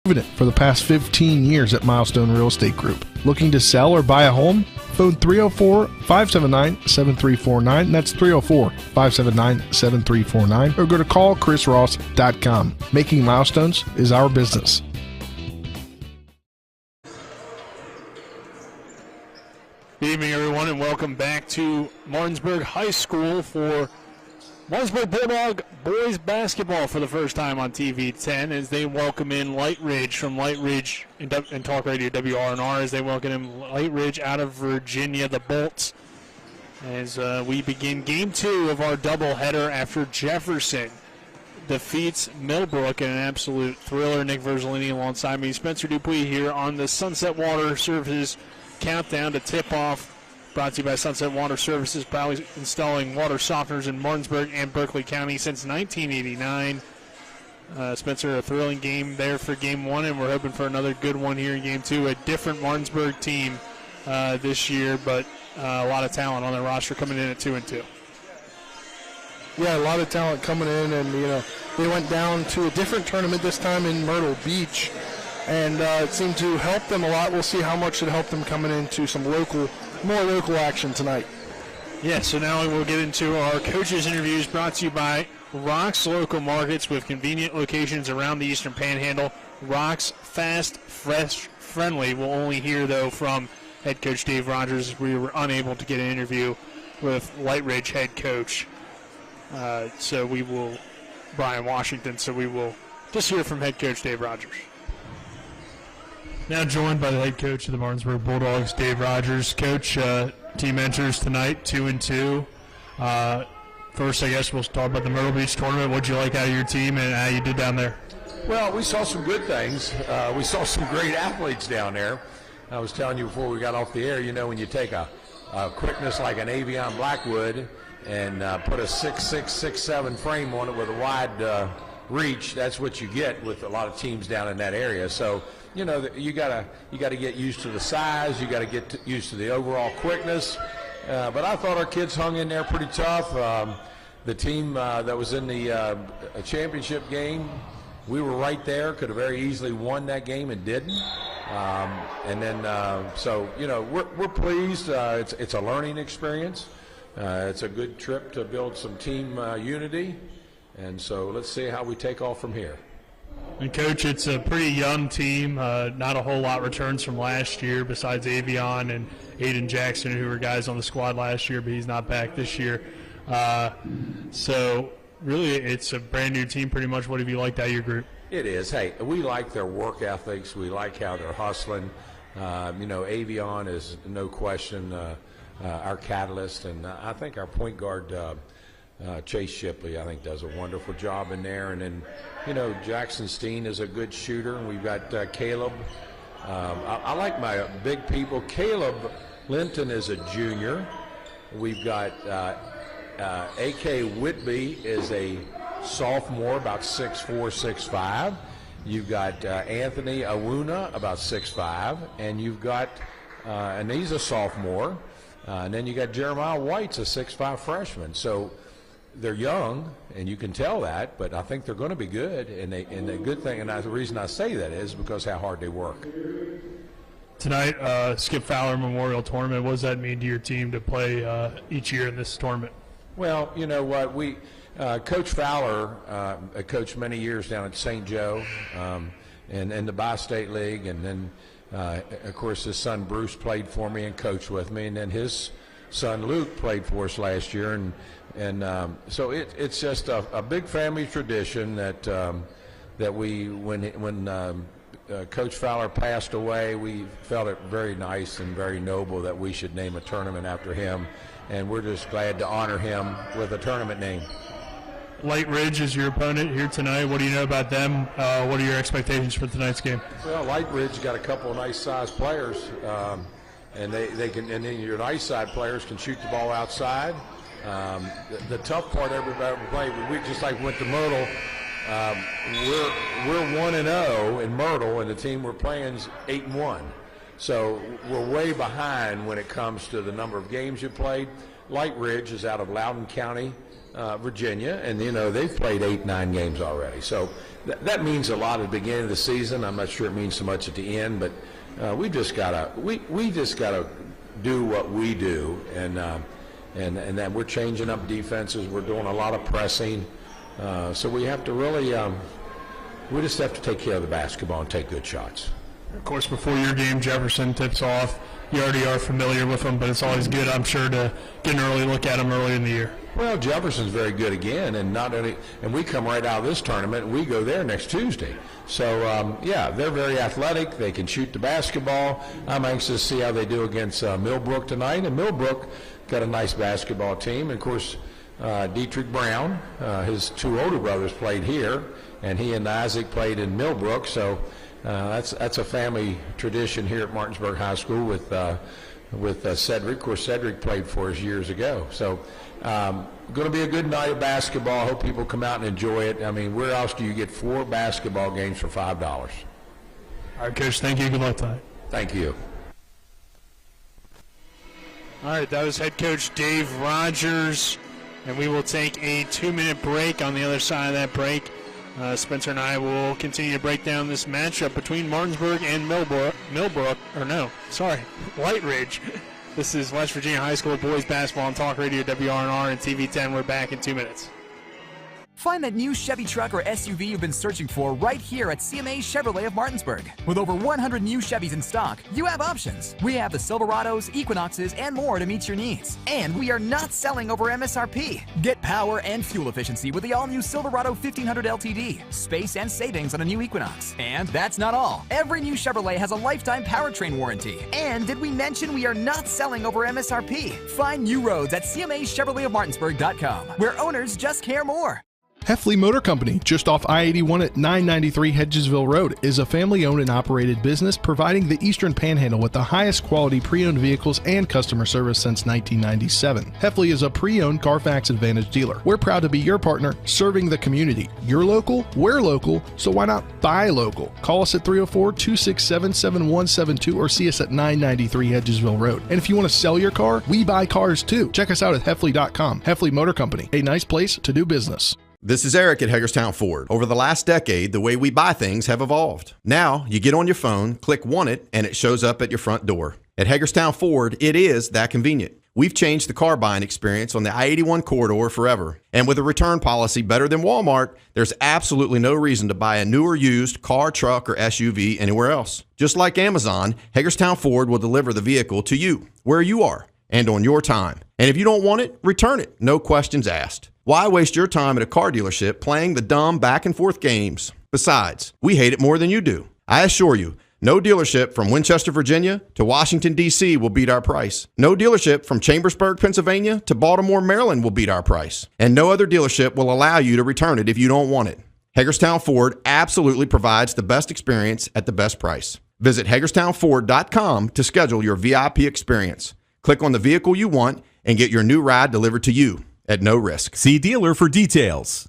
proven it for the past 15 years at Milestone Real Estate Group. Looking to sell or buy a home? Phone 304-579-7349. That's 304-579-7349. Or go to callchrisross.com. Making milestones is our business. Good evening, everyone, and welcome back to Martinsburg High School for Martinsburg Bulldog boys basketball for the first time on TV 10 as they welcome in Lightridge from Lightridge and Talk Radio WRNR as they welcome in Lightridge out of Virginia, the Bolts, as we begin Game 2 of our doubleheader after Jefferson defeats Millbrook in an absolute thriller. Nick Verzolini alongside me, Spencer Dupuis here on the Sunset Water Services countdown to tip-off. Brought to you by Sunset Water Services, proudly installing water softeners in Martinsburg and Berkeley County since 1989. Spencer, a thrilling game there for Game 1, and we're hoping for another good one here in Game 2. A different Martinsburg team this year, but a lot of talent on their roster coming in at 2-2. Yeah, a lot of talent coming in, and they went down to a different tournament this time in Myrtle Beach, and it seemed to help them a lot. We'll see how much it helped them coming into some more local action tonight. Yeah, so now we'll get into our coaches' interviews brought to you by Rock's Local Markets with convenient locations around the Eastern Panhandle. Rock's fast, fresh, friendly. We'll only hear, though, from head coach Dave Rogers. We were unable to get an interview with Lightridge head coach. Brian Washington, so we will just hear from head coach Dave Rogers. Now joined by the head coach of the Martinsburg Bulldogs, Dave Rogers. Coach, team enters tonight 2-2. First, I guess we'll talk about the Myrtle Beach tournament. What did you like out of your team and how you did down there? Well, we saw some good things. We saw some great athletes down there. I was telling you before we got off the air, when you take a quickness like an Avion Blackwood and put a 6'6", 6'7" frame on it with a wide reach, that's what you get with a lot of teams down in that area. So, you gotta get used to the size. You got to get used to the overall quickness. But I thought our kids hung in there pretty tough. The team that was in the championship game, we were right there. Could have very easily won that game and didn't. We're pleased. It's a learning experience. It's a good trip to build some team unity. And so let's see how we take off from here. And, Coach, it's a pretty young team. Not a whole lot returns from last year besides Avion and Aiden Jackson, who were guys on the squad last year, but he's not back this year. So, really, it's a brand-new team pretty much. What have you liked out of your group? It is. Hey, we like their work ethics. We like how they're hustling. Avion is no question our catalyst, and I think our point guard Chase Shipley, I think, does a wonderful job in there. And then, Jackson Steen is a good shooter. And we've got Caleb. I like my big people. Caleb Linton is a junior. We've got A.K. Whitby is a sophomore, about 6'4", 6'5". You've got Anthony Awuna, about 6'5". And you've got, and he's a sophomore. And then you got Jeremiah White's a 6'5" freshman. So they're young, and you can tell that, but I think they're going to be good. And the good thing, and the reason I say that is because how hard they work. Tonight, Skip Fowler Memorial Tournament. What does that mean to your team to play each year in this tournament? Well, you know what, Coach Fowler coached many years down at St. Joe and in the Bi-State League, and then of course his son Bruce played for me and coached with me, and then his son Luke played for us last year, and so it's just a big family tradition that when Coach Fowler passed away, we felt it very nice and very noble that we should name a tournament after him, and we're just glad to honor him with a tournament name. Lightridge is your opponent here tonight. What do you know about them? What are your expectations for tonight's game? Well, Lightridge got a couple of nice-sized players, and they can. And then your nice-side players can shoot the ball outside. The tough part everybody play, we just like went to Myrtle. We're 1-0 in Myrtle, and the team we're playing is 8-1. So we're way behind when it comes to the number of games you played. Lightridge is out of Loudoun County. Virginia, and they've played 8-9 games already. So that means a lot at the beginning of the season. I'm not sure it means so much at the end, but we just gotta do what we do, and then we're changing up defenses. We're doing a lot of pressing, so we have to really we just have to take care of the basketball and take good shots. Of course, before your game, Jefferson tips off. You already are familiar with them, but it's always good, I'm sure, to get an early look at them early in the year. Well, Jefferson's very good again, and we come right out of this tournament, and we go there next Tuesday. So, they're very athletic. They can shoot the basketball. I'm anxious to see how they do against Millbrook tonight. And Millbrook got a nice basketball team. And, of course, Dietrich Brown, his two older brothers played here, and he and Isaac played in Millbrook. So that's a family tradition here at Martinsburg High School with Cedric. Of course, Cedric played for us years ago. So going to be a good night of basketball. I hope people come out and enjoy it. I mean, where else do you get 4 basketball games for $5? All right, Coach, thank you. Good luck tonight. Thank you. All right, that was head coach Dave Rogers, and we will take a 2-minute break. On the other side of that break, Spencer and I will continue to break down this matchup between Martinsburg and Lightridge. This is West Virginia High School boys basketball on Talk Radio WRNR and TV 10. We're back in 2 minutes. Find that new Chevy truck or SUV you've been searching for right here at CMA Chevrolet of Martinsburg. With over 100 new Chevys in stock, you have options. We have the Silverados, Equinoxes, and more to meet your needs. And we are not selling over MSRP. Get power and fuel efficiency with the all-new Silverado 1500 LTD, space and savings on a new Equinox. And that's not all. Every new Chevrolet has a lifetime powertrain warranty. And did we mention we are not selling over MSRP? Find new roads at CMAChevroletofMartinsburg.com, where owners just care more. Heffley Motor Company, just off I-81 at 993 Hedgesville Road, is a family-owned and operated business providing the Eastern Panhandle with the highest quality pre-owned vehicles and customer service since 1997. Heffley is a pre-owned Carfax Advantage dealer. We're proud to be your partner, serving the community. You're local, we're local, so why not buy local? Call us at 304-267-7172 or see us at 993 Hedgesville Road. And if you want to sell your car, we buy cars too. Check us out at Heffley.com. Heffley Motor Company, a nice place to do business. This is Eric at Hagerstown Ford. Over the last decade, the way we buy things have evolved. Now, you get on your phone, click Want It, and it shows up at your front door. At Hagerstown Ford, it is that convenient. We've changed the car buying experience on the I-81 corridor forever. And with a return policy better than Walmart, there's absolutely no reason to buy a new or used car, truck, or SUV anywhere else. Just like Amazon, Hagerstown Ford will deliver the vehicle to you, where you are, and on your time. And if you don't want it, return it. No questions asked. Why waste your time at a car dealership playing the dumb back-and-forth games? Besides, we hate it more than you do. I assure you, no dealership from Winchester, Virginia to Washington, D.C. will beat our price. No dealership from Chambersburg, Pennsylvania to Baltimore, Maryland will beat our price. And no other dealership will allow you to return it if you don't want it. Hagerstown Ford absolutely provides the best experience at the best price. Visit HagerstownFord.com to schedule your VIP experience. Click on the vehicle you want and get your new ride delivered to you at no risk. See dealer for details.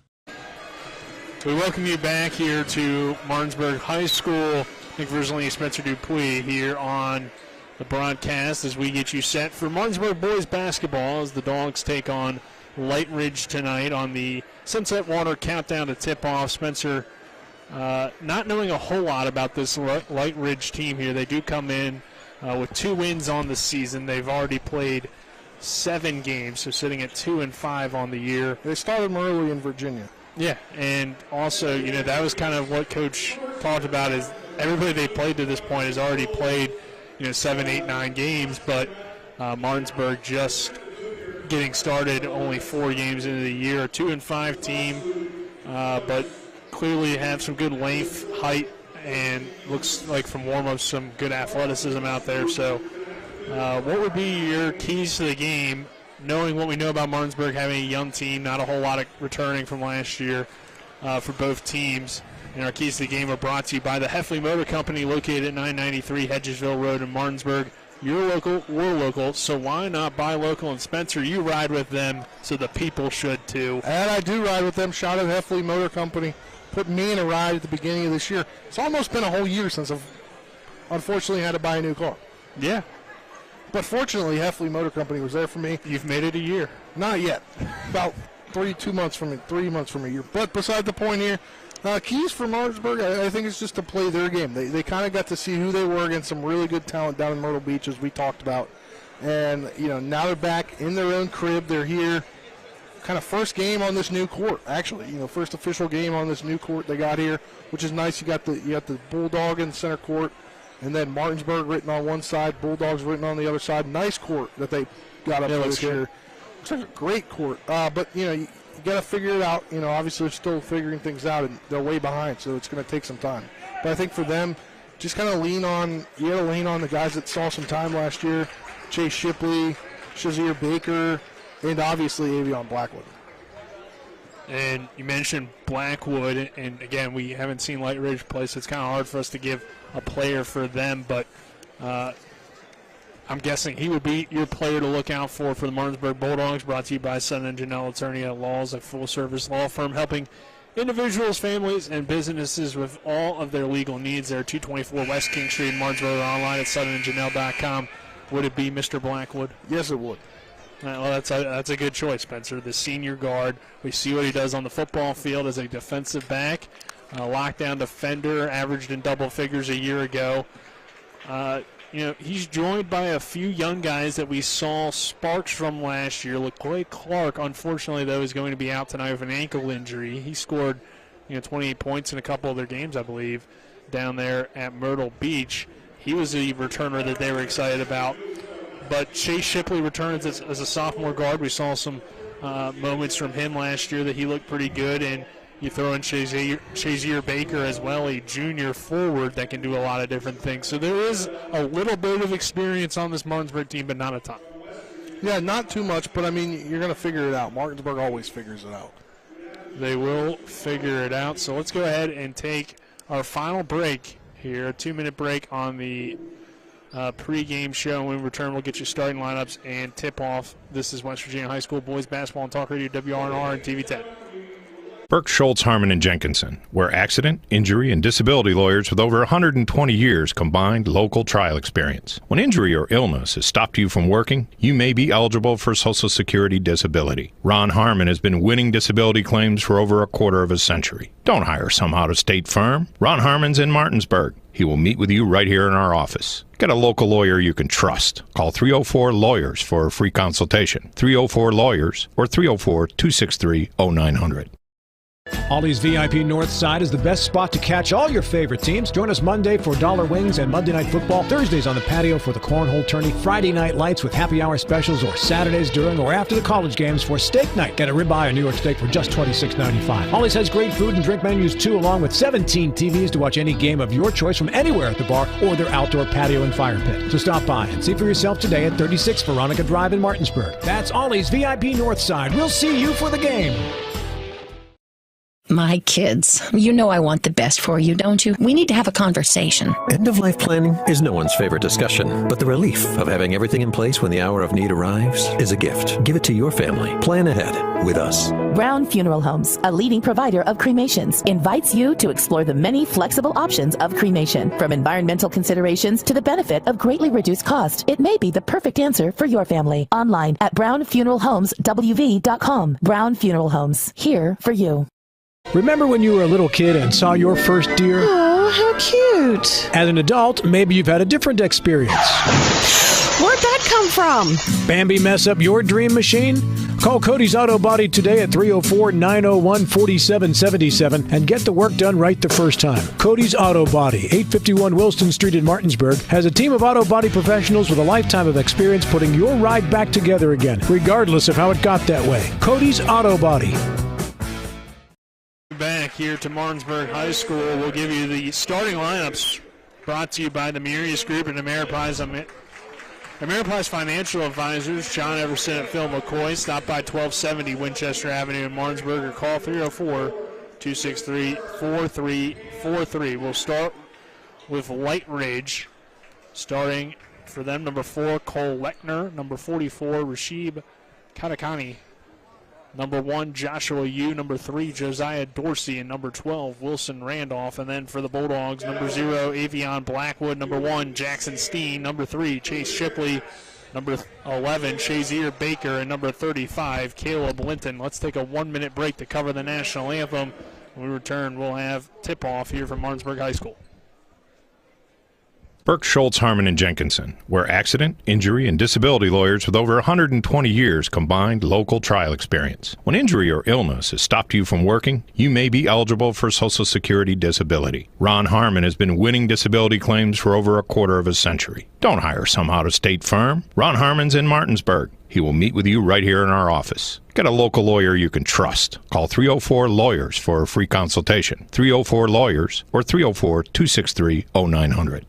We welcome you back here to Martinsburg High School. Nick Verzolini, Spencer Dupuis here on the broadcast as we get you set for Martinsburg boys basketball as the Dogs take on Lightridge tonight on the Sunset Water countdown to tip-off. Spencer, not knowing a whole lot about this Lightridge team here, they do come in with 2 wins on the season. They've already played 7 games, so sitting at 2-5 on the year. They started them early in Virginia. Yeah, and also, that was kind of what Coach talked about is everybody they played to this point has already played, 7, 8, 9 games, but Martinsburg just getting started, only 4 games into the year. A 2-5 team, but clearly have some good length, height, and looks like from warm-ups some good athleticism out there. So what would be your keys to the game, knowing what we know about Martinsburg having a young team, not a whole lot of returning from last year for both teams? And our keys to the game are brought to you by the Heffley Motor Company, located at 993 Hedgesville Road in Martinsburg. You're local, we're local, so why not buy local? And Spencer, you ride with them, so the people should too. And I do ride with them. Shout out to Heffley Motor Company. Put me in a ride at the beginning of this year. It's almost been a whole year since I've unfortunately had to buy a new car. Yeah. But fortunately, Heffley Motor Company was there for me. You've made it a year. Not yet. About 3 months from a year. But beside the point here, keys for Martinsburg, I think it's just to play their game. They kind of got to see who they were against some really good talent down in Myrtle Beach, as we talked about. And, now they're back in their own crib. They're here. Kind of first game on this new court, actually. First official game on this new court they got here, which is nice. You got the Bulldog in the center court, and then Martinsburg written on one side, Bulldogs written on the other side. Nice court that they got up this year. Looks like a great court. But, you got to figure it out. Obviously they're still figuring things out, and they're way behind, so it's going to take some time. But I think for them, just kind of lean on the guys that saw some time last year, Chase Shipley, Shazier Baker, and obviously Avion Blackwood. And you mentioned Blackwood, and again, we haven't seen Lightridge play, so it's kind of hard for us to give a player for them, but I'm guessing he would be your player to look out for the Martinsburg Bulldogs, brought to you by Sutton and Janelle Attorney at Laws, a full-service law firm helping individuals, families, and businesses with all of their legal needs. They're 224 West King Street in Martinsburg, online at suttonandjanelle.com. Would it be Mr. Blackwood? Yes, it would. Well, that's a good choice, Spencer. The senior guard. We see what he does on the football field as a defensive back. Lockdown defender, averaged in double figures a year ago. He's joined by a few young guys that we saw sparks from last year. LaCoy Clark, unfortunately, though, is going to be out tonight with an ankle injury. He scored 28 points in a couple of their games, I believe, down there at Myrtle Beach. He was the returner that they were excited about. But Chase Shipley returns as a sophomore guard. We saw some moments from him last year that he looked pretty good. And you throw in Shazier Baker as well, a junior forward that can do a lot of different things. So there is a little bit of experience on this Martinsburg team, but not a ton. Yeah, not too much, but, you're going to figure it out. Martinsburg always figures it out. They will figure it out. So let's go ahead and take our final break here, a 2-minute break on the pregame show. When we return, we'll get you starting lineups and tip-off. This is West Virginia High School Boys Basketball and Talk Radio, WRNR and TV 10. Burke, Schultz, Harmon, and Jenkinson. We're accident, injury, and disability lawyers with over 120 years combined local trial experience. When injury or illness has stopped you from working, you may be eligible for Social Security disability. Ron Harmon has been winning disability claims for over a quarter of a century. Don't hire some out-of-state firm. Ron Harmon's in Martinsburg. He will meet with you right here in our office. Get a local lawyer you can trust. Call 304-LAWYERS for a free consultation. 304-LAWYERS or 304-263-0900. Ollie's VIP North Side is the best spot to catch all your favorite teams. Join us Monday for dollar wings and Monday Night Football. Thursdays on the patio for the cornhole tourney. Friday night lights with happy hour specials, or Saturdays during or after the college games for steak night. Get a ribeye or New York steak for just $26.95. Ollie's has great food and drink menus too, along with 17 TVs to watch any game of your choice from anywhere at the bar or their outdoor patio and fire pit. So stop by and see for yourself today at 36 Veronica Drive in Martinsburg. That's Ollie's VIP North Side. We'll see you for the game. My kids, you know I want the best for you, don't you? We need to have a conversation. End-of-life planning is no one's favorite discussion, but the relief of having everything in place when the hour of need arrives is a gift. Give it to your family. Plan ahead with us. Brown Funeral Homes, a leading provider of cremations, invites you to explore the many flexible options of cremation. From environmental considerations to the benefit of greatly reduced cost, it may be the perfect answer for your family. Online at brownfuneralhomeswv.com. Brown Funeral Homes, here for you. Remember when you were a little kid and saw your first deer? Oh, how cute. As an adult, maybe you've had a different experience. Where'd that come from? Bambi mess up your dream machine? Call Cody's Auto Body today at 304-901-4777 and get the work done right the first time. Cody's Auto Body, 851 Wilston Street in Martinsburg, has a team of auto body professionals with a lifetime of experience putting your ride back together again, regardless of how it got that way. Cody's Auto Body. Back here to Martinsburg High School. We'll give you the starting lineups brought to you by the Murius Group and Ameriprise Financial Advisors. John Everson and Phil McCoy. Stop by 1270 Winchester Avenue in Martinsburg or call 304-263-4343. We'll start with Lightridge. Starting for them, number 4, Cole Lechner. Number 44, Rashib Katakani. Number 1, Joshua Yu. Number 3, Josiah Dorsey. And number 12, Wilson Randolph. And then for the Bulldogs, number 0, Avion Blackwood. Number 1, Jackson Steen. Number 3, Chase Shipley. number 11, Shazier Baker, and number 35, Caleb Linton. Let's take a 1-minute break to cover the national anthem. When we return, we'll have tip-off here from Martinsburg High School. Burke, Schultz, Harmon, and Jenkinson, where accident, injury, and disability lawyers with over 120 years combined local trial experience. When injury or illness has stopped you from working, you may be eligible for Social Security disability. Ron Harmon has been winning disability claims for over a quarter of a century. Don't hire some out-of-state firm. Ron Harmon's in Martinsburg. He will meet with you right here in our office. Get a local lawyer you can trust. Call 304-LAWYERS for a free consultation. 304-LAWYERS or 304-263-0900.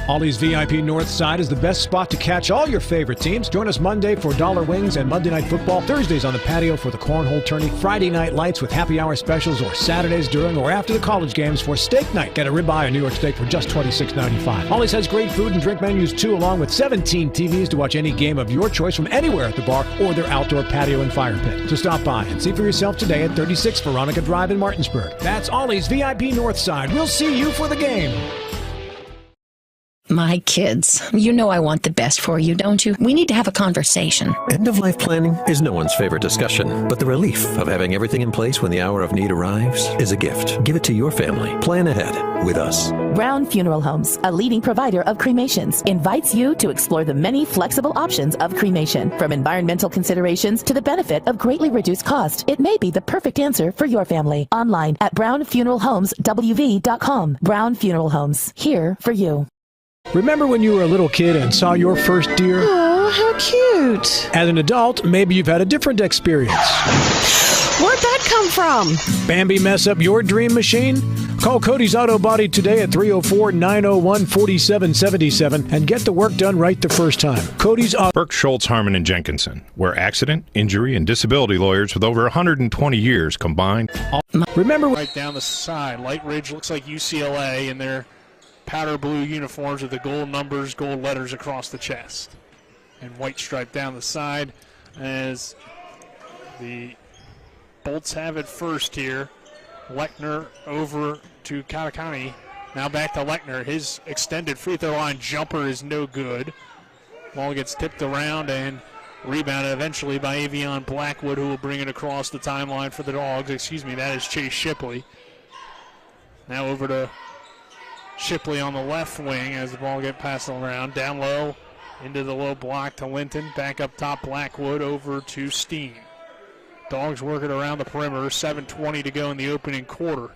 Ollie's VIP North Side is the best spot to catch all your favorite teams. Join us Monday for dollar wings and Monday Night Football. Thursdays on the patio for the cornhole tourney. Friday night lights with happy hour specials, or Saturdays during or after the college games for steak night. Get a ribeye or New York steak for just $26.95. Ollie's has great food and drink menus too, along with 17 TVs to watch any game of your choice from anywhere at the bar or their outdoor patio and fire pit. So stop by and see for yourself today at 36 Veronica Drive in Martinsburg. That's Ollie's VIP North Side. We'll see you for the game. My kids, you know I want the best for you, don't you? We need to have a conversation. End-of-life planning is no one's favorite discussion, but the relief of having everything in place when the hour of need arrives is a gift. Give it to your family. Plan ahead with us. Brown Funeral Homes, a leading provider of cremations, invites you to explore the many flexible options of cremation. From environmental considerations to the benefit of greatly reduced cost, it may be the perfect answer for your family. Online at brownfuneralhomeswv.com. Brown Funeral Homes, here for you. Remember when you were a little kid and saw your first deer? Oh, how cute. As an adult, maybe you've had a different experience. Where'd that come from? Bambi mess up your dream machine? Call Cody's Auto Body today at 304-901-4777 and get the work done right the first time. Cody's Auto... Burke, Schultz, Harmon, and Jenkinson, where accident, injury, and disability lawyers with over 120 years combined. Remember... Right down the side, Lightridge looks like UCLA in their powder blue uniforms with the gold numbers, gold letters across the chest, and white stripe down the side as the Bolts have it first here. Lechner over to Katakani. Now back to Lechner. His extended free throw line jumper is no good. Ball gets tipped around and rebounded eventually by Avion Blackwood, who will bring it across the timeline for the Dogs. Excuse me, that is Chase Shipley. Now over to Shipley on the left wing as the ball gets passed around. Down low into the low block to Linton. Back up top, Blackwood over to Steen. Dogs working around the perimeter. 7:20 to go in the opening quarter.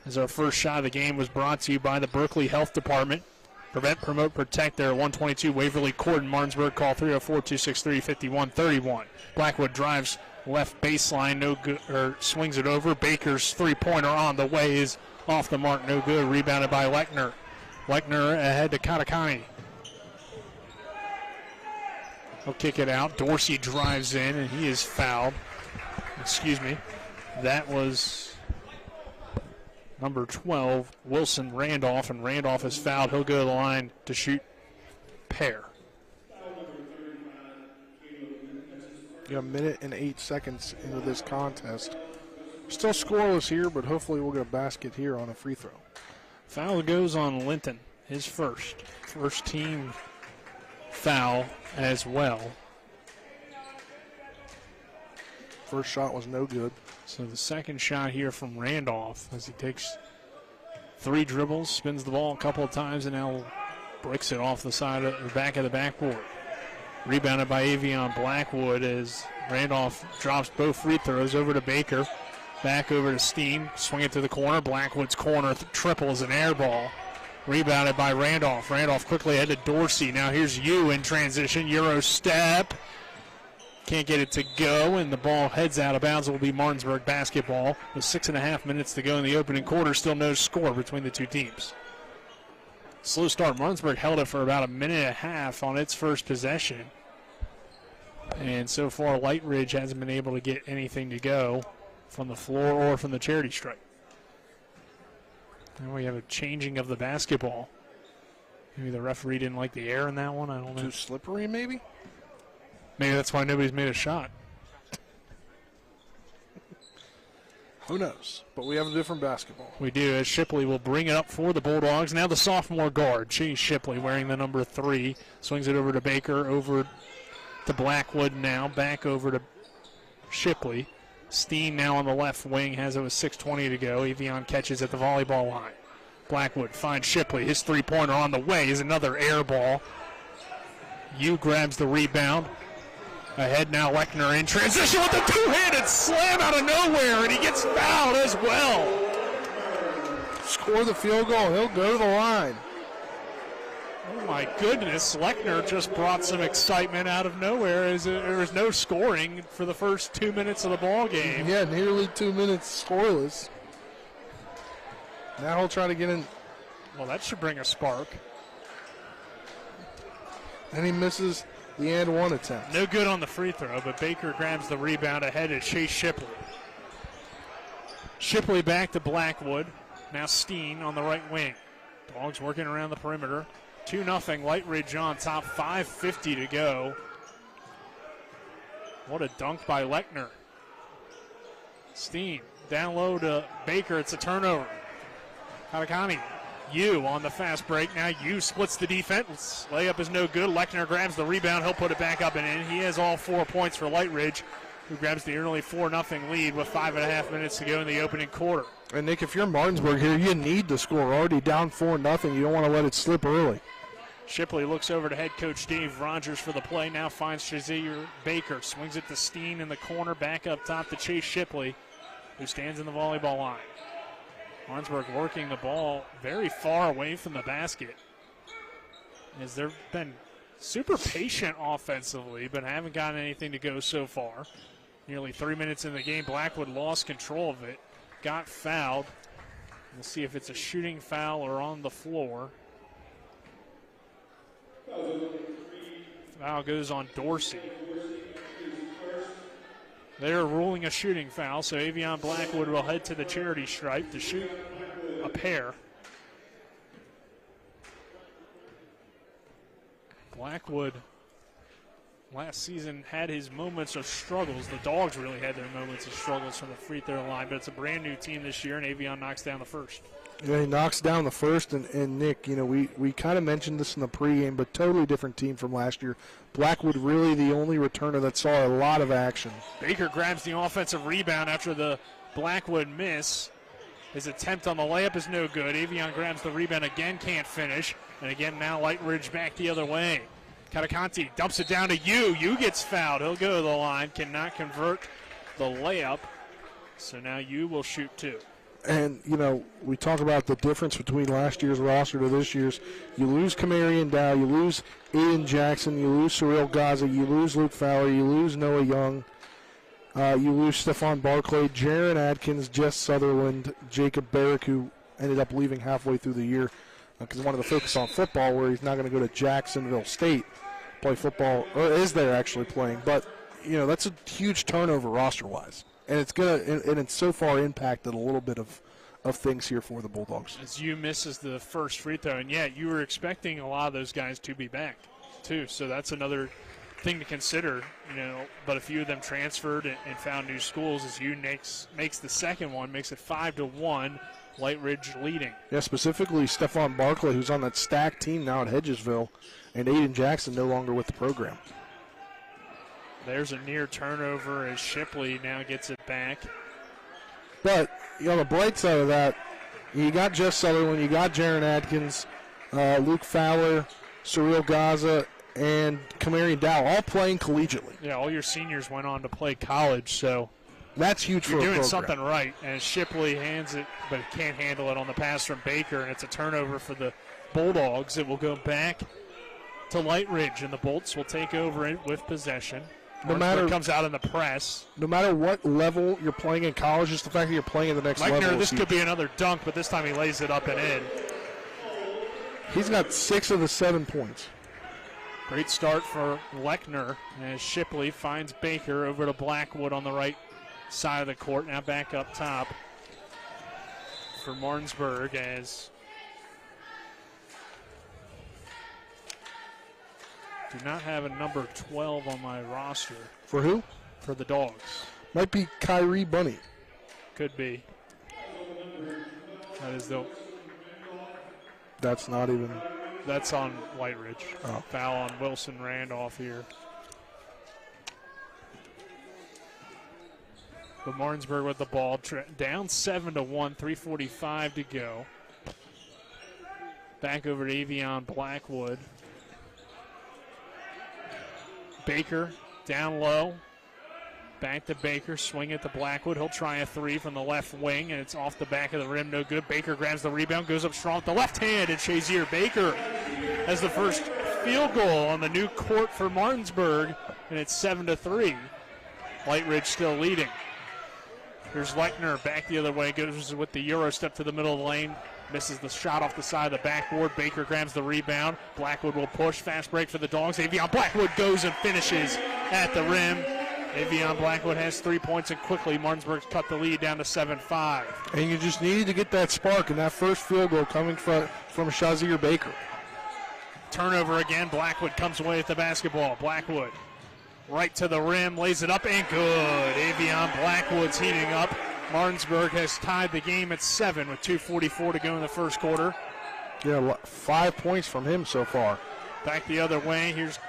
As our first shot of the game was brought to you by the Berkeley Health Department. Prevent, promote, protect there. 122 Waverly Court in Martinsburg. Call 304-263-5131. Blackwood drives left baseline, no good, or swings it over. Baker's three-pointer on the way is off the mark, no good. Rebounded by Lechner. Lechner ahead to Katakani. He'll kick it out. Dorsey drives in, and he is fouled. Excuse me. That was number 12, Wilson Randolph, and Randolph is fouled. He'll go to the line to shoot pair. You got a minute and 8 seconds into this contest. Still scoreless here, but hopefully we'll get a basket here on a free throw. Foul goes on Linton, his first team foul as well. First shot was no good. So the second shot here from Randolph as he takes 3 dribbles, spins the ball a couple of times, and now bricks it off the side of the back of the backboard. Rebounded by Avion Blackwood as Randolph drops both free throws over to Baker. Back over to Steen. Swing it to the corner. Blackwood's corner triple is an air ball. Rebounded by Randolph. Randolph quickly ahead to Dorsey. Now here's Yu in transition. Euro step. Can't get it to go, and the ball heads out of bounds. It will be Martinsburg basketball with 6.5 minutes to go in the opening quarter. Still no score between the two teams. Slow start. Martinsburg held it for about a minute and a half on its first possession. And so far, Lightridge hasn't been able to get anything to go from the floor or from the charity stripe. And we have a changing of the basketball. Maybe the referee didn't like the air in that one. I don't know. Too slippery, maybe? Maybe that's why nobody's made a shot. Who knows? But we have a different basketball. We do, as Shipley will bring it up for the Bulldogs. Now the sophomore guard, Chase Shipley, wearing the number 3. Swings it over to Baker, over to Blackwood now. Back over to Shipley. Steen now on the left wing, has it with 6:20 to go. Avion catches at the volleyball line. Blackwood finds Shipley. His three-pointer on the way is another air ball. Yu grabs the rebound. Ahead now, Lechner in transition with a two-handed slam out of nowhere, and he gets fouled as well. Score the field goal. He'll go to the line. Oh, my goodness. Lechner just brought some excitement out of nowhere as there was no scoring for the first 2 minutes of the ball game. Yeah, nearly 2 minutes scoreless. Now he'll try to get in. Well, that should bring a spark. And he misses the and one attempt. No good on the free throw, but Baker grabs the rebound ahead of Chase Shipley. Shipley back to Blackwood. Now Steen on the right wing. Dogs working around the perimeter. 2-0, Lightridge on top, 5:50 to go. What a dunk by Lechner. Steen down low to Baker. It's a turnover. Katakani. Yu on the fast break. Now Yu splits the defense. Layup is no good. Lechner grabs the rebound. He'll put it back up and in. He has all 4 points for Lightridge, who grabs the early 4-0 lead with 5.5 minutes to go in the opening quarter. And, Nick, if you're Martinsburg here, you need to score. Already down 4-0. You don't want to let it slip early. Shipley looks over to head coach Dave Rogers for the play. Now finds Shazier Baker. Swings it to Steen in the corner. Back up top to Chase Shipley, who stands in the volleyball line. Martinsburg working the ball very far away from the basket, as they've been super patient offensively, but haven't gotten anything to go so far. Nearly 3 minutes in the game, Blackwood lost control of it, got fouled. We'll see if it's a shooting foul or on the floor. Foul goes on Dorsey. They're ruling a shooting foul, so Avion Blackwood will head to the charity stripe to shoot a pair. Blackwood last season had his moments of struggles. The Dogs really had their moments of struggles from the free throw line, but it's a brand new team this year, and Avion knocks down the first. Yeah, he knocks down the first, and Nick, you know, we kind of mentioned this in the pregame, but totally different team from last year. Blackwood really the only returner that saw a lot of action. Baker grabs the offensive rebound after the Blackwood miss. His attempt on the layup is no good. Avion grabs the rebound again, can't finish. And again, now Lightridge back the other way. Katakanti dumps it down to Yu. Yu gets fouled. He'll go to the line, cannot convert the layup. So now Yu will shoot 2. And, you know, we talk about the difference between last year's roster to this year's. You lose Kamarian Dow, you lose Aiden Jackson, you lose Surreal Gaza, you lose Luke Fowler, you lose Noah Young, you lose Stephon Barclay, Jaron Adkins, Jess Sutherland, Jacob Barrick, who ended up leaving halfway through the year because he wanted to focus on football, where he's not going to go to Jacksonville State, play football, or is there actually playing. But, you know, that's a huge turnover roster-wise. And it's so far impacted a little bit of things here for the Bulldogs. As Yu misses the first free throw, and you were expecting a lot of those guys to be back too. So that's another thing to consider, you know. But a few of them transferred and found new schools. As Yu makes the second one, makes it 5-1. Lightridge leading. Yeah, specifically Stephon Barclay, who's on that stacked team now at Hedgesville, and Aiden Jackson no longer with the program. There's a near turnover as Shipley now gets it back. But, you know, the bright side of that, you got Jeff Sutherland, you got Jaron Adkins, Luke Fowler, Surreal Gaza, and Kamarian Dow all playing collegiately. Yeah, all your seniors went on to play college, so that's huge for a program. You're doing something right. And Shipley hands it, but can't handle it on the pass from Baker, and it's a turnover for the Bulldogs. It will go back to Lightridge, and the Bolts will take over it with possession. No matter comes out in the press. No matter what level you're playing in college, just the fact that you're playing at the next level. This could be another dunk, but this time he lays it up and in. He's got 6 of the 7 points. Great start for Lechner as Shipley finds Baker over to Blackwood on the right side of the court. Now back up top for Martinsburg as do not have a number 12 on my roster. For who? For the Dogs. Might be Kyrie Bunny. could be. That is the. That's not even. That's on Lightridge. Oh. Foul on Wilson Randolph here. But Martinsburg with the ball, down 7-1, 3:45 to go. Back over to Avion Blackwood. Baker down low. Back to Baker, swing it to Blackwood. He'll try a three from the left wing, and it's off the back of the rim, no good. Baker grabs the rebound, goes up strong with the left hand, and Shazier Baker has the first field goal on the new court for Martinsburg, and it's 7-3. Lightridge still leading. Here's Lechner back the other way, goes with the Euro step to the middle of the lane, misses the shot off the side of the backboard. Baker grabs the rebound. Blackwood will push, fast break for the Dogs. Avion Blackwood goes and finishes at the rim. Avion Blackwood has 3 points, and quickly Martinsburg's cut the lead down to 7-5. And you just needed to get that spark, and that first field goal coming from Shazier Baker. Turnover again. Blackwood comes away with the basketball. Blackwood right to the rim, lays it up, and good. Avion Blackwood's heating up. Martinsburg has tied the game at 7 with 2:44 to go in the first quarter. Yeah, 5 points from him so far. Back the other way. Here's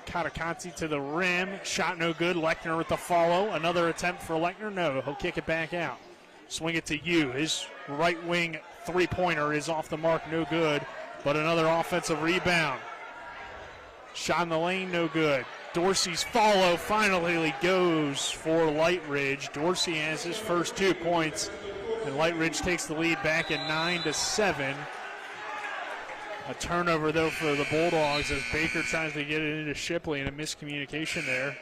Katakanti to the rim. Shot no good. Lechner with the follow. Another attempt for Lechner. No, he'll kick it back out. Swing it to Yu. His right wing three-pointer is off the mark. No good. But another offensive rebound. Shot in the lane. No good. Dorsey's follow finally goes for Lightridge. Dorsey has his first 2 points. And Lightridge takes the lead back at 9-7. A turnover, though, for the Bulldogs as Baker tries to get it into Shipley, and a miscommunication there.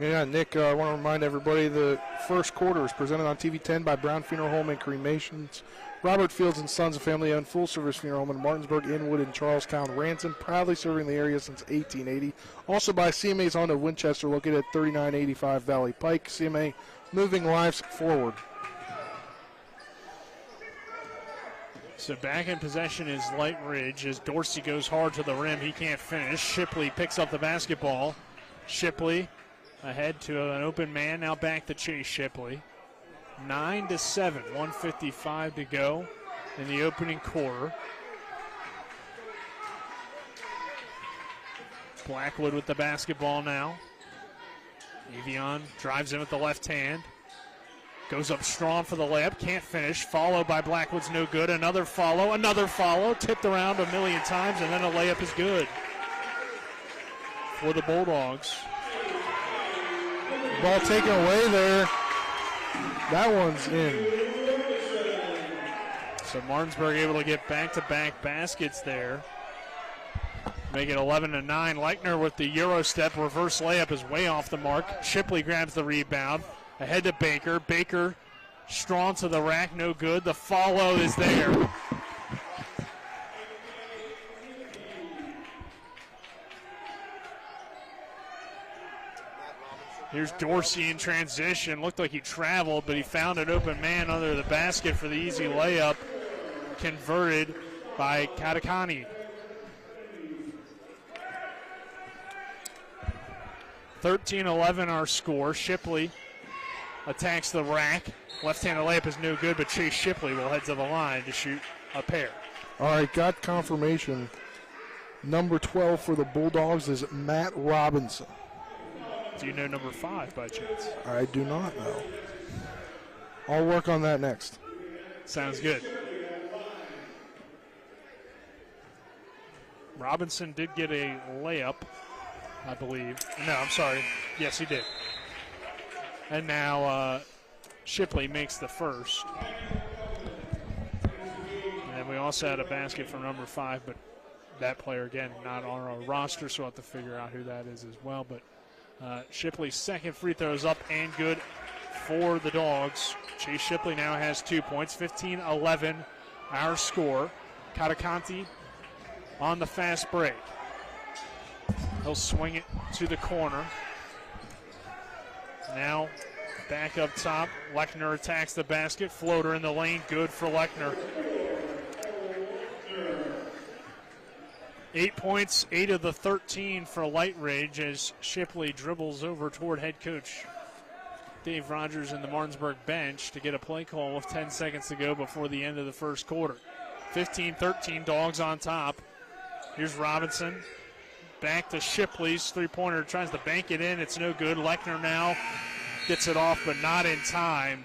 Yeah, Nick, I want to remind everybody the first quarter is presented on TV 10 by Brown Funeral Home and Cremations. Robert Fields and Sons, a family-owned full-service funeral home in Martinsburg, Inwood, and Charlestown, Ranson, proudly serving the area since 1880. Also by CMA's Honda Winchester, located at 3985 Valley Pike. CMA, moving lives forward. So back in possession is Lightridge as Dorsey goes hard to the rim. He can't finish. Shipley picks up the basketball. Shipley ahead to an open man. Now back to Chase Shipley. 9-7, 1:55 to go in the opening quarter. Blackwood with the basketball now. Avion drives in with the left hand. Goes up strong for the layup, can't finish. Follow by Blackwood's no good. Another follow, tipped around a million times, and then a layup is good for the Bulldogs. Ball taken away there. That one's in. So Martinsburg able to get back-to-back baskets there. Make it 11-9. Lechner with the Euro step. Reverse layup is way off the mark. Shipley grabs the rebound. Ahead to Baker. Baker strong to the rack, no good. The follow is there. Here's Dorsey in transition. Looked like he traveled, but he found an open man under the basket for the easy layup. Converted by Katakani. 13-11 our score. Shipley attacks the rack. Left-handed layup is no good, but Chase Shipley will head to the line to shoot a pair. All right, got confirmation. Number 12 for the Bulldogs is Matt Robinson. Do you know number 5 by chance? I do not know. I'll work on that next. Sounds good. Robinson did get a layup, I believe. No, I'm sorry. Yes, he did. And now Shipley makes the first. And then we also had a basket from number 5, but that player, again, not on our roster, so we'll have to figure out who that is as well. But Shipley's second free throw is up and good for the Dogs. Chase Shipley now has 2 points, 15-11 our score. Katakanti on the fast break. He'll swing it to the corner. Now back up top. Lechner attacks the basket. Floater in the lane. Good for Lechner. 8 points, 8 of the 13 for Lightridge as Shipley dribbles over toward head coach Dave Rogers and the Martinsburg bench to get a play call with 10 seconds to go before the end of the first quarter. 15-13, Dogs on top. Here's Robinson. Back to Shipley's three-pointer. Tries to bank it in. It's no good. Lechner now gets it off, but not in time.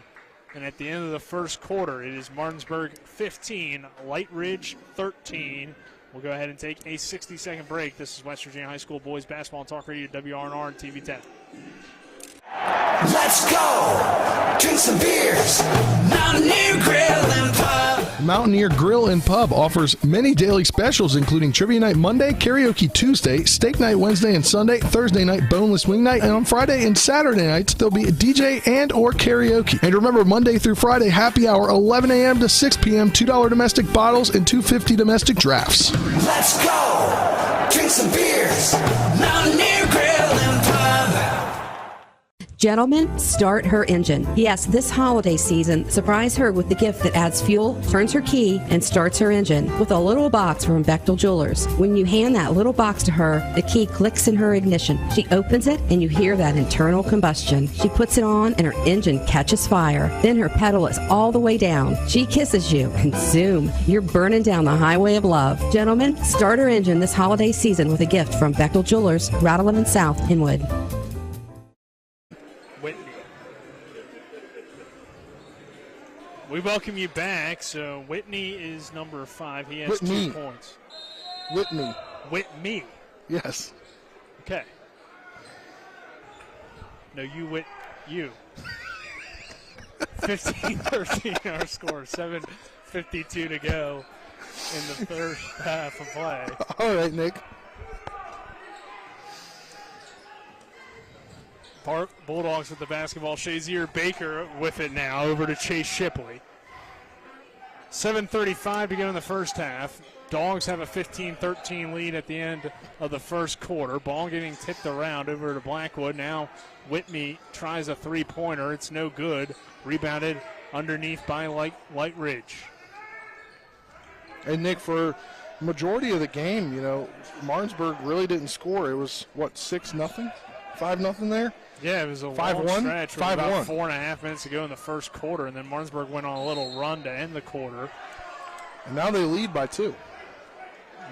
And at the end of the first quarter, it is Martinsburg 15, Lightridge 13. We'll go ahead and take a 60-second break. This is West Virginia High School Boys Basketball and Talk Radio, WRNR and TV 10. Let's go! Drink some beers! Mountaineer Grill and Pub! Mountaineer Grill and Pub offers many daily specials, including Trivia Night Monday, Karaoke Tuesday, Steak Night Wednesday and Sunday, Thursday night Boneless Wing Night, and on Friday and Saturday nights, there'll be a DJ and or karaoke. And remember, Monday through Friday, happy hour, 11 a.m. to 6 p.m., $2 domestic bottles and $2.50 domestic drafts. Let's go! Drink some beers! Mountaineer Grill and Pub! Gentlemen, start her engine. Yes, this holiday season, surprise her with the gift that adds fuel, turns her key, and starts her engine with a little box from Bechtel Jewelers. When you hand that little box to her, the key clicks in her ignition. She opens it, and you hear that internal combustion. She puts it on, and her engine catches fire. Then her pedal is all the way down. She kisses you, and zoom, you're burning down the highway of love. Gentlemen, start her engine this holiday season with a gift from Bechtel Jewelers, Route 11 South, Inwood. We welcome you back. So Whitney is number 5. He has 2 points. Whitney. Yes. Okay. No, you. 15-13 our score. 7:52 to go in the third half of play. All right, Nick. Bulldogs with the basketball. Shazier Baker with it now over to Chase Shipley. 7:35 to go in the first half. Dogs have a 15-13 lead at the end of the first quarter. Ball getting tipped around over to Blackwood. Now Whitney tries a three-pointer. It's no good. Rebounded underneath by Lightridge. And Nick, for majority of the game, Martinsburg really didn't score. It was, 6-0? 5-0 there? Yeah, it was a 5-1? long stretch with about 5-1. 4.5 minutes to go in the first quarter, and then Martinsburg went on a little run to end the quarter. And now they lead by 2.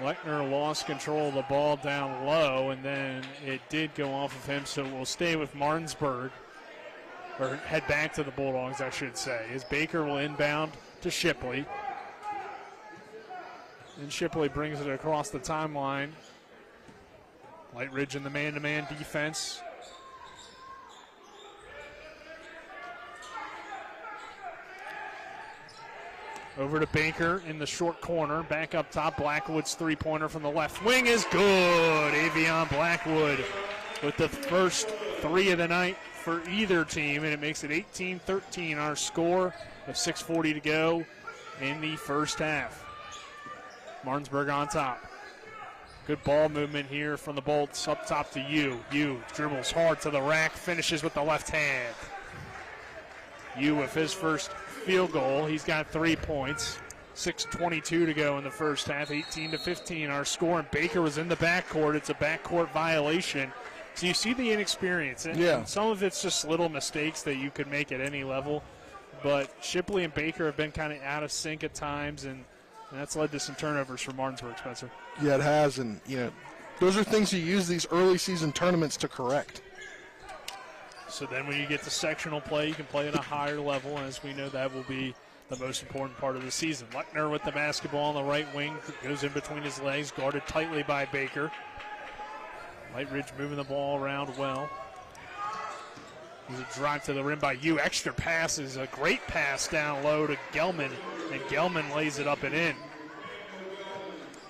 Lechner lost control of the ball down low, and then it did go off of him, so we'll stay with Martinsburg, or head back to the Bulldogs, I should say, as Baker will inbound to Shipley. And Shipley brings it across the timeline. Lightridge in the man-to-man defense. Over to Baker in the short corner. Back up top, Blackwood's three-pointer from the left wing is good. Avion Blackwood with the first 3 of the night for either team, and it makes it 18-13, our score with 6:40 to go in the first half. Martinsburg on top. Good ball movement here from the Bolts up top to Yu. Yu dribbles hard to the rack, finishes with the left hand. Yu with his first field goal. He's got 3 points. 6:22 to go in the first half. 18-15 our score. And Baker was in the backcourt. It's a backcourt violation. So you see the inexperience. And some of it's just little mistakes that you could make at any level. But Shipley and Baker have been kind of out of sync at times, and that's led to some turnovers for Martinsburg, Spencer. Yeah, it has. And, those are things you use these early season tournaments to correct. So then when you get to sectional play, you can play at a higher level. As we know, that will be the most important part of the season. Lechner with the basketball on the right wing. Goes in between his legs, guarded tightly by Baker. Lightridge moving the ball around well. There's a drive to the rim by Yu. Extra pass is a great pass down low to Gelman, and Gelman lays it up and in.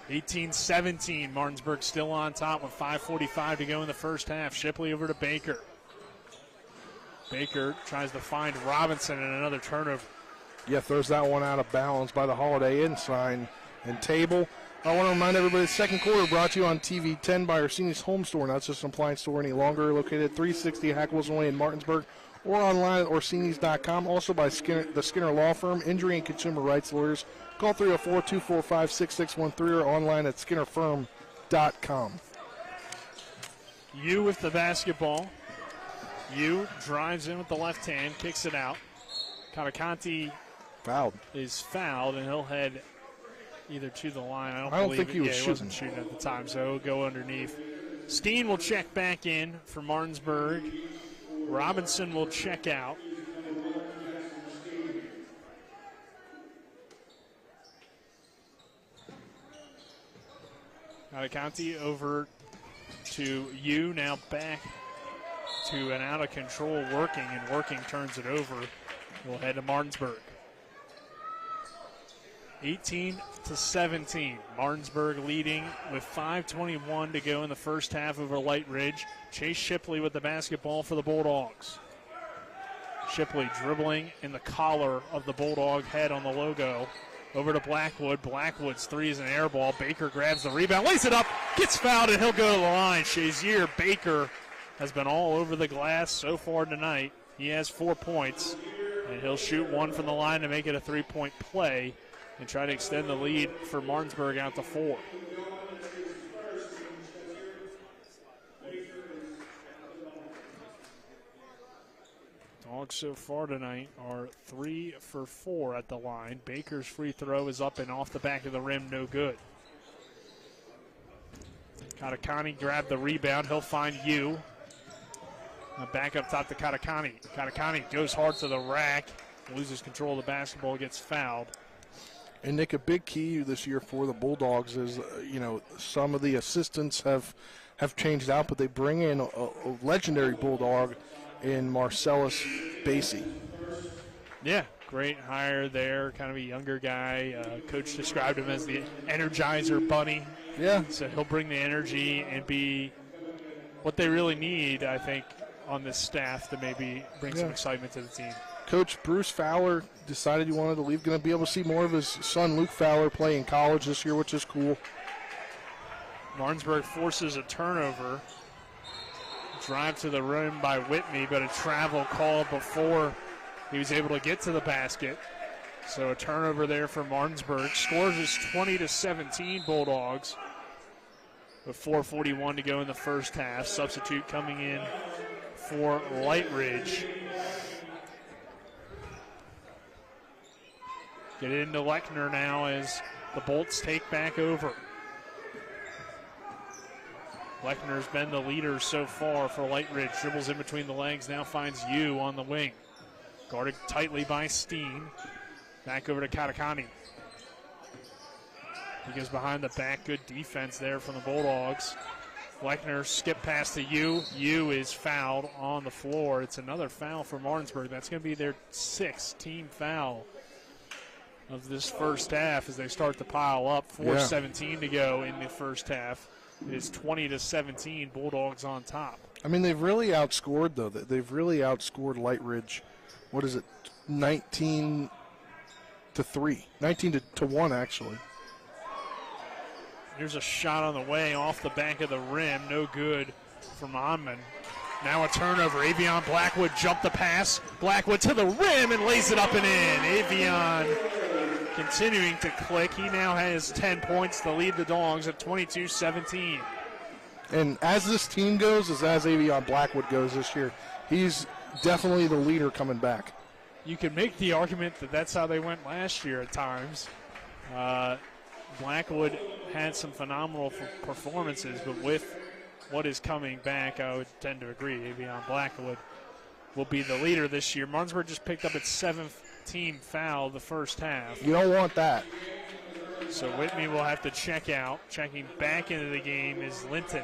18-17, Martinsburg still on top with 5:45 to go in the first half. Shipley over to Baker. Baker tries to find Robinson and another turnover. Yeah, throws that one out of bounds by the Holiday Inn sign and table. I want to remind everybody the second quarter brought to you on TV 10 by Orsini's Home Store, not just an appliance store any longer, located at 360 Hackwell's Way in Martinsburg, or online at Orsinis.com. Also by the Skinner Law Firm, injury and consumer rights lawyers. Call 304-245-6613 or online at SkinnerFirm.com. Yu with the basketball. Yu drives in with the left hand, kicks it out. Katakanti is fouled, and he'll head either to the line. I don't think he was he shooting. wasn't shooting at the time, so he'll go underneath. Steen will check back in for Martinsburg. Robinson will check out. Katakanti over to Yu, now back to an out of control Working, and Working turns it over. We'll head to Martinsburg. 18-17. Martinsburg leading with 5:21 to go in the first half over Lightridge. Chase Shipley with the basketball for the Bulldogs. Shipley dribbling in the collar of the Bulldog head on the logo. Over to Blackwood. Blackwood's three is an air ball. Baker grabs the rebound, lays it up, gets fouled, and he'll go to the line. Shazier Baker has been all over the glass so far tonight. He has 4 points, and he'll shoot one from the line to make it a three-point play and try to extend the lead for Martinsburg out to 4. Dogs so far tonight are 3 for 4 at the line. Baker's free throw is up and off the back of the rim, no good. Katakani grabbed the rebound. He'll find Yu. Back up top to Katakani. Katakani goes hard to the rack, loses control of the basketball, gets fouled. And, Nick, a big key this year for the Bulldogs is, some of the assistants have changed out, but they bring in a legendary Bulldog in Marcellus Basie. Yeah, great hire there. Kind of a younger guy. Coach described him as the Energizer Bunny. Yeah. So he'll bring the energy and be what they really need, I think, on this staff to maybe bring some excitement to the team. Coach Bruce Fowler decided he wanted to leave. Going to be able to see more of his son Luke Fowler play in college this year, which is cool. Martinsburg forces a turnover. Drive to the rim by Whitney, but a travel call before he was able to get to the basket. So a turnover there for Martinsburg. Scores is 20-17 Bulldogs with 4:41 to go in the first half. Substitute coming in for Lightridge. Get it into Lechner now as the Bolts take back over. Lechner's been the leader so far for Lightridge. Dribbles in between the legs, now finds Yu on the wing. Guarded tightly by Steen. Back over to Katakani. He goes behind the back. Good defense there from the Bulldogs. Lechner skip past to Yu. Yu is fouled on the floor. It's another foul for Martinsburg. That's going to be their 6th team foul of this first half as they start to pile up. 4:17 to go in the first half. It is 20-17, Bulldogs on top. I mean, they've really outscored, though. They've really outscored Lightridge. What is it, 19-3? 19-1, actually. Here's a shot on the way off the back of the rim. No good from Onman. Now a turnover. Avion Blackwood jumped the pass. Blackwood to the rim and lays it up and in. Avion continuing to click. He now has 10 points to lead the Dogs at 22-17. And as this team goes, as Avion Blackwood goes this year, he's definitely the leader coming back. You can make the argument that that's how they went last year at times. Blackwood had some phenomenal performances, but with what is coming back, I would tend to agree. Avion Blackwood will be the leader this year. Martinsburg just picked up its 7th team foul the first half. You don't want that. So Whitney will have to check out. Checking back into the game is Linton.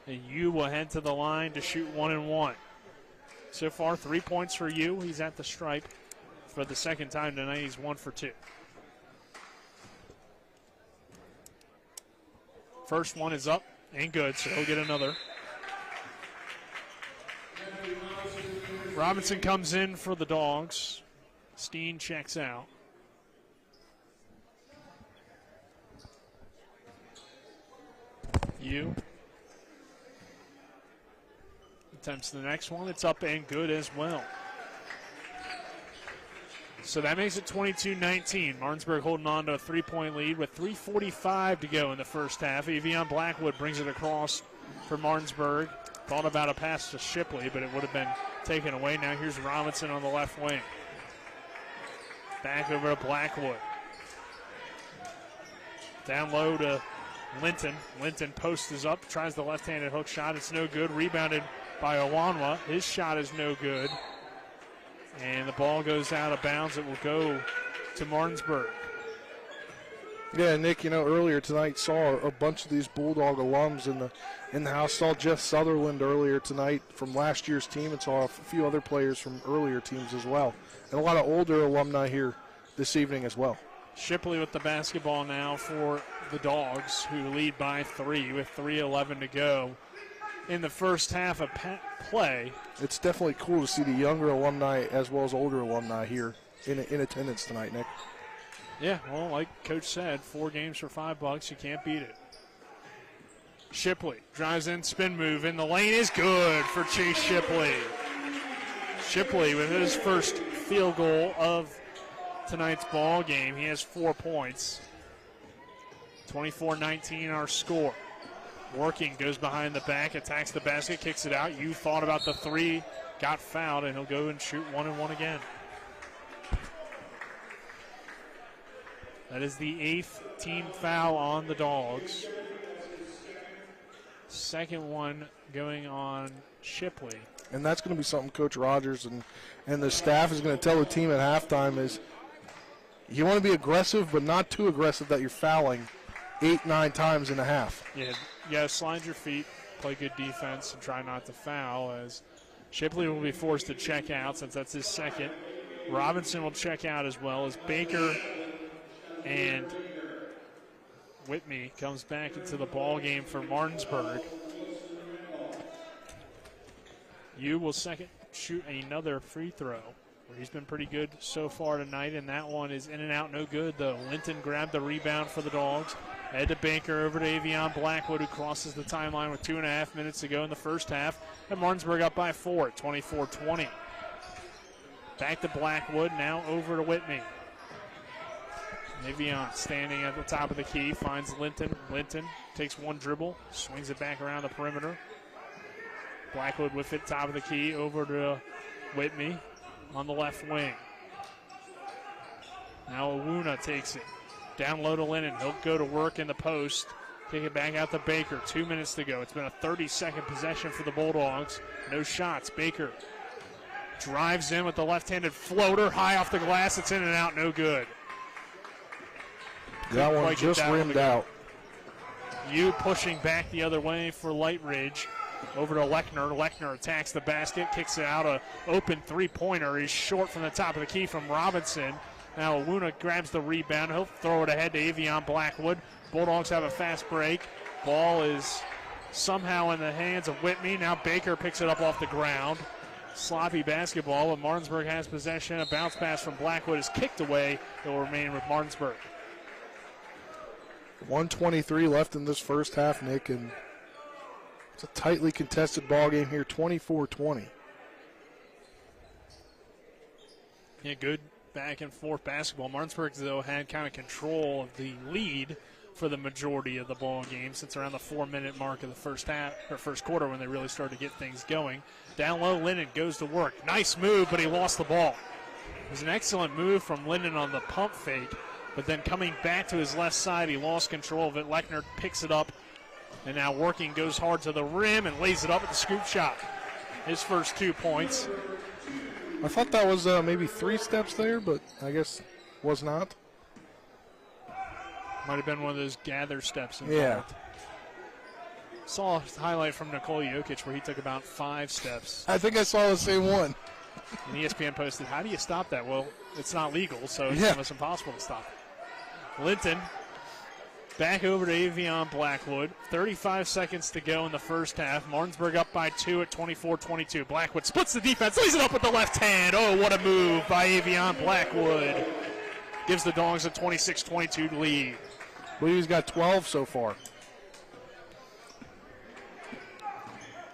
And Yu will head to the line to shoot 1-1. So far, 3 points for Yu. He's at the stripe for the second time tonight. He's 1 for 2. First one is up and good, so he'll get another. Robinson comes in for the Dogs. Steen checks out. Yu attempts the next one. It's up and good as well. So that makes it 22-19. Martinsburg holding on to a 3-point lead with 3:45 to go in the first half. Avion Blackwood brings it across for Martinsburg. Thought about a pass to Shipley, but it would have been taken away. Now here's Robinson on the left wing. Back over to Blackwood. Down low to Linton. Linton post is up, tries the left-handed hook shot. It's no good. Rebounded by Owanwa. His shot is no good. And the ball goes out of bounds. It will go to Martinsburg. Yeah, Nick, earlier tonight saw a bunch of these Bulldog alums in the house. Saw Jeff Sutherland earlier tonight from last year's team, and saw a few other players from earlier teams as well. And a lot of older alumni here this evening as well. Shipley with the basketball now for the Dogs, who lead by 3 with 3:11 to go in the first half of play. It's definitely cool to see the younger alumni as well as older alumni here in attendance tonight, Nick. Yeah, well, like Coach said, 4 games for $5. You can't beat it. Shipley drives in, spin move in the lane is good for Chase Shipley. Shipley with his first field goal of tonight's ball game. He has 4 points. 24-19 our score. Working, goes behind the back, attacks the basket, kicks it out. You thought about the 3, got fouled, and he'll go and shoot 1-and-1 again. That is the 8th team foul on the Dogs. Second one going on Shipley. And that's going to be something Coach Rogers and the staff is going to tell the team at halftime is you want to be aggressive, but not too aggressive that you're fouling 8-9 times in a half. Yeah, you got to slide your feet, play good defense, and try not to foul, as Shipley will be forced to check out since that's his second. Robinson will check out as well as Baker and Whitney comes back into the ball game for Martinsburg. You will second shoot another free throw, where he's been pretty good so far tonight, and that one is in and out, no good though. Linton grabbed the rebound for the Dogs. Head to Baker, over to Avion Blackwood, who crosses the timeline with 2.5 minutes to go in the first half, and Martinsburg up by 4 at 24-20. Back to Blackwood, now over to Whitney. Avion standing at the top of the key, finds Linton. Linton takes one dribble, swings it back around the perimeter. Blackwood with it, top of the key, over to Whitney on the left wing. Now Awuna takes it. Down low to Lennon. He'll go to work in the post. Kick it back out to Baker. 2 minutes to go. It's been a 30-second possession for the Bulldogs. No shots. Baker drives in with the left-handed floater. High off the glass. It's in and out. No good. That one just rimmed out. You pushing back the other way for Lightridge. Over to Lechner. Lechner attacks the basket, kicks it out. An open three-pointer is short from the top of the key from Robinson. Now Awuna grabs the rebound. He'll throw it ahead to Avion Blackwood. Bulldogs have a fast break. Ball is somehow in the hands of Whitney. Now Baker picks it up off the ground. Sloppy basketball, but Martinsburg has possession. A bounce pass from Blackwood is kicked away. It will remain with Martinsburg. 1:23 left in this first half, Nick, and it's a tightly contested ball game here, 24-20. Yeah, good back and forth basketball. Martinsburg, though, had kind of control of the lead for the majority of the ball game since around the 4-minute mark of the first half or first quarter when they really started to get things going. Down low, Lennon goes to work. Nice move, but he lost the ball. It was an excellent move from Lennon on the pump fake, but then coming back to his left side, he lost control of it. Lechner picks it up, and now Working goes hard to the rim and lays it up with the scoop shot. His first 2 points. I thought that was maybe 3 steps there, but I guess was not. Might have been one of those gather steps involved. Yeah. Saw a highlight from Nikola Jokic where he took about 5 steps. I think I saw the same one. And ESPN posted, how do you stop that? Well, it's not legal, so it's almost impossible to stop it. Linton back over to Avion Blackwood. 35 seconds to go in the first half. Martinsburg up by 2 at 24-22. Blackwood splits the defense, lays it up with the left hand. Oh, what a move by Avion Blackwood. Gives the Dogs a 26-22 lead. I believe he's got 12 so far.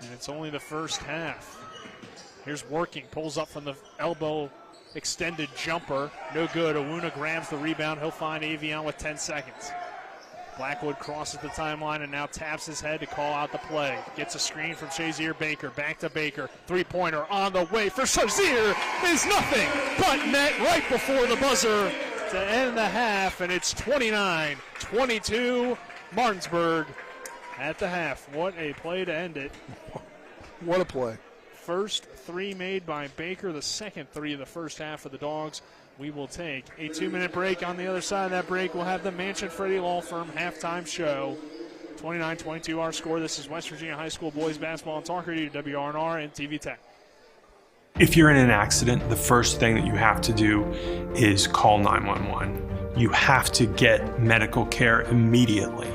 And it's only the first half. Here's Working, pulls up from the elbow extended jumper. No good. Awuna grabs the rebound. He'll find Avion with 10 seconds. Blackwood crosses the timeline and now taps his head to call out the play. Gets a screen from Shazier Baker. Back to Baker. Three-pointer on the way for Shazier is nothing but net right before the buzzer to end the half, and it's 29-22 Martinsburg at the half. What a play to end it. What a play. First three made by Baker, the second three of the first half for the Dogs. We will take a 2-minute break. On the other side of that break, we'll have the Mansion Freddie Law Firm halftime show. 29-22 our score. This is West Virginia High School boys basketball on Talk Radio, WRNR, and TV 10. If you're in an accident, the first thing that you have to do is call 911. You have to get medical care immediately.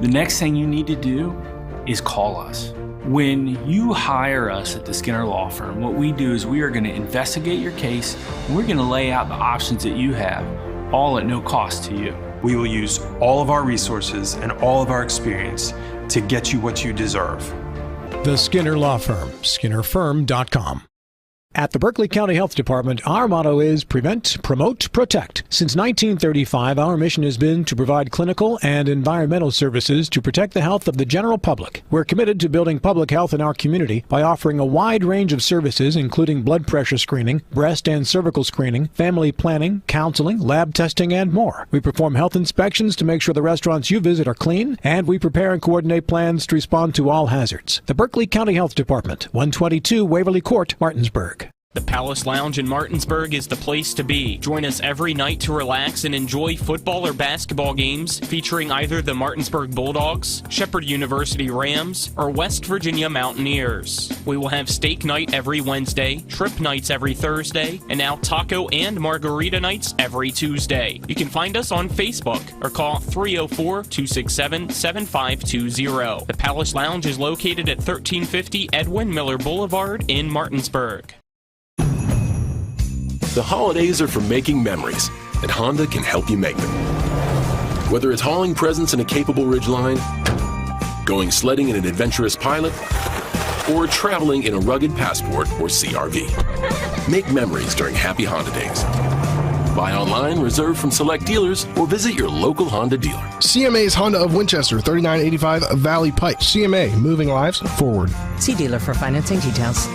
The next thing you need to do is call us. When you hire us at the Skinner Law Firm, what we do is we are going to investigate your case and we're going to lay out the options that you have, all at no cost to you. We will use all of our resources and all of our experience to get you what you deserve. The Skinner Law Firm, SkinnerFirm.com. At the Berkeley County Health Department, our motto is prevent, promote, protect. Since 1935, our mission has been to provide clinical and environmental services to protect the health of the general public. We're committed to building public health in our community by offering a wide range of services, including blood pressure screening, breast and cervical screening, family planning, counseling, lab testing, and more. We perform health inspections to make sure the restaurants you visit are clean, and we prepare and coordinate plans to respond to all hazards. The Berkeley County Health Department, 122 Waverly Court, Martinsburg. The Palace Lounge in Martinsburg is the place to be. Join us every night to relax and enjoy football or basketball games featuring either the Martinsburg Bulldogs, Shepherd University Rams, or West Virginia Mountaineers. We will have steak night every Wednesday, trip nights every Thursday, and now taco and margarita nights every Tuesday. You can find us on Facebook or call 304-267-7520. The Palace Lounge is located at 1350 Edwin Miller Boulevard in Martinsburg. The holidays are for making memories, and Honda can help you make them. Whether it's hauling presents in a capable Ridgeline, going sledding in an adventurous Pilot, or traveling in a rugged Passport or CR-V. Make memories during Happy Honda Days. Buy online, reserve from select dealers, or visit your local Honda dealer. CMA's Honda of Winchester, 3985 Valley Pike. CMA, moving lives forward. See dealer for financing details.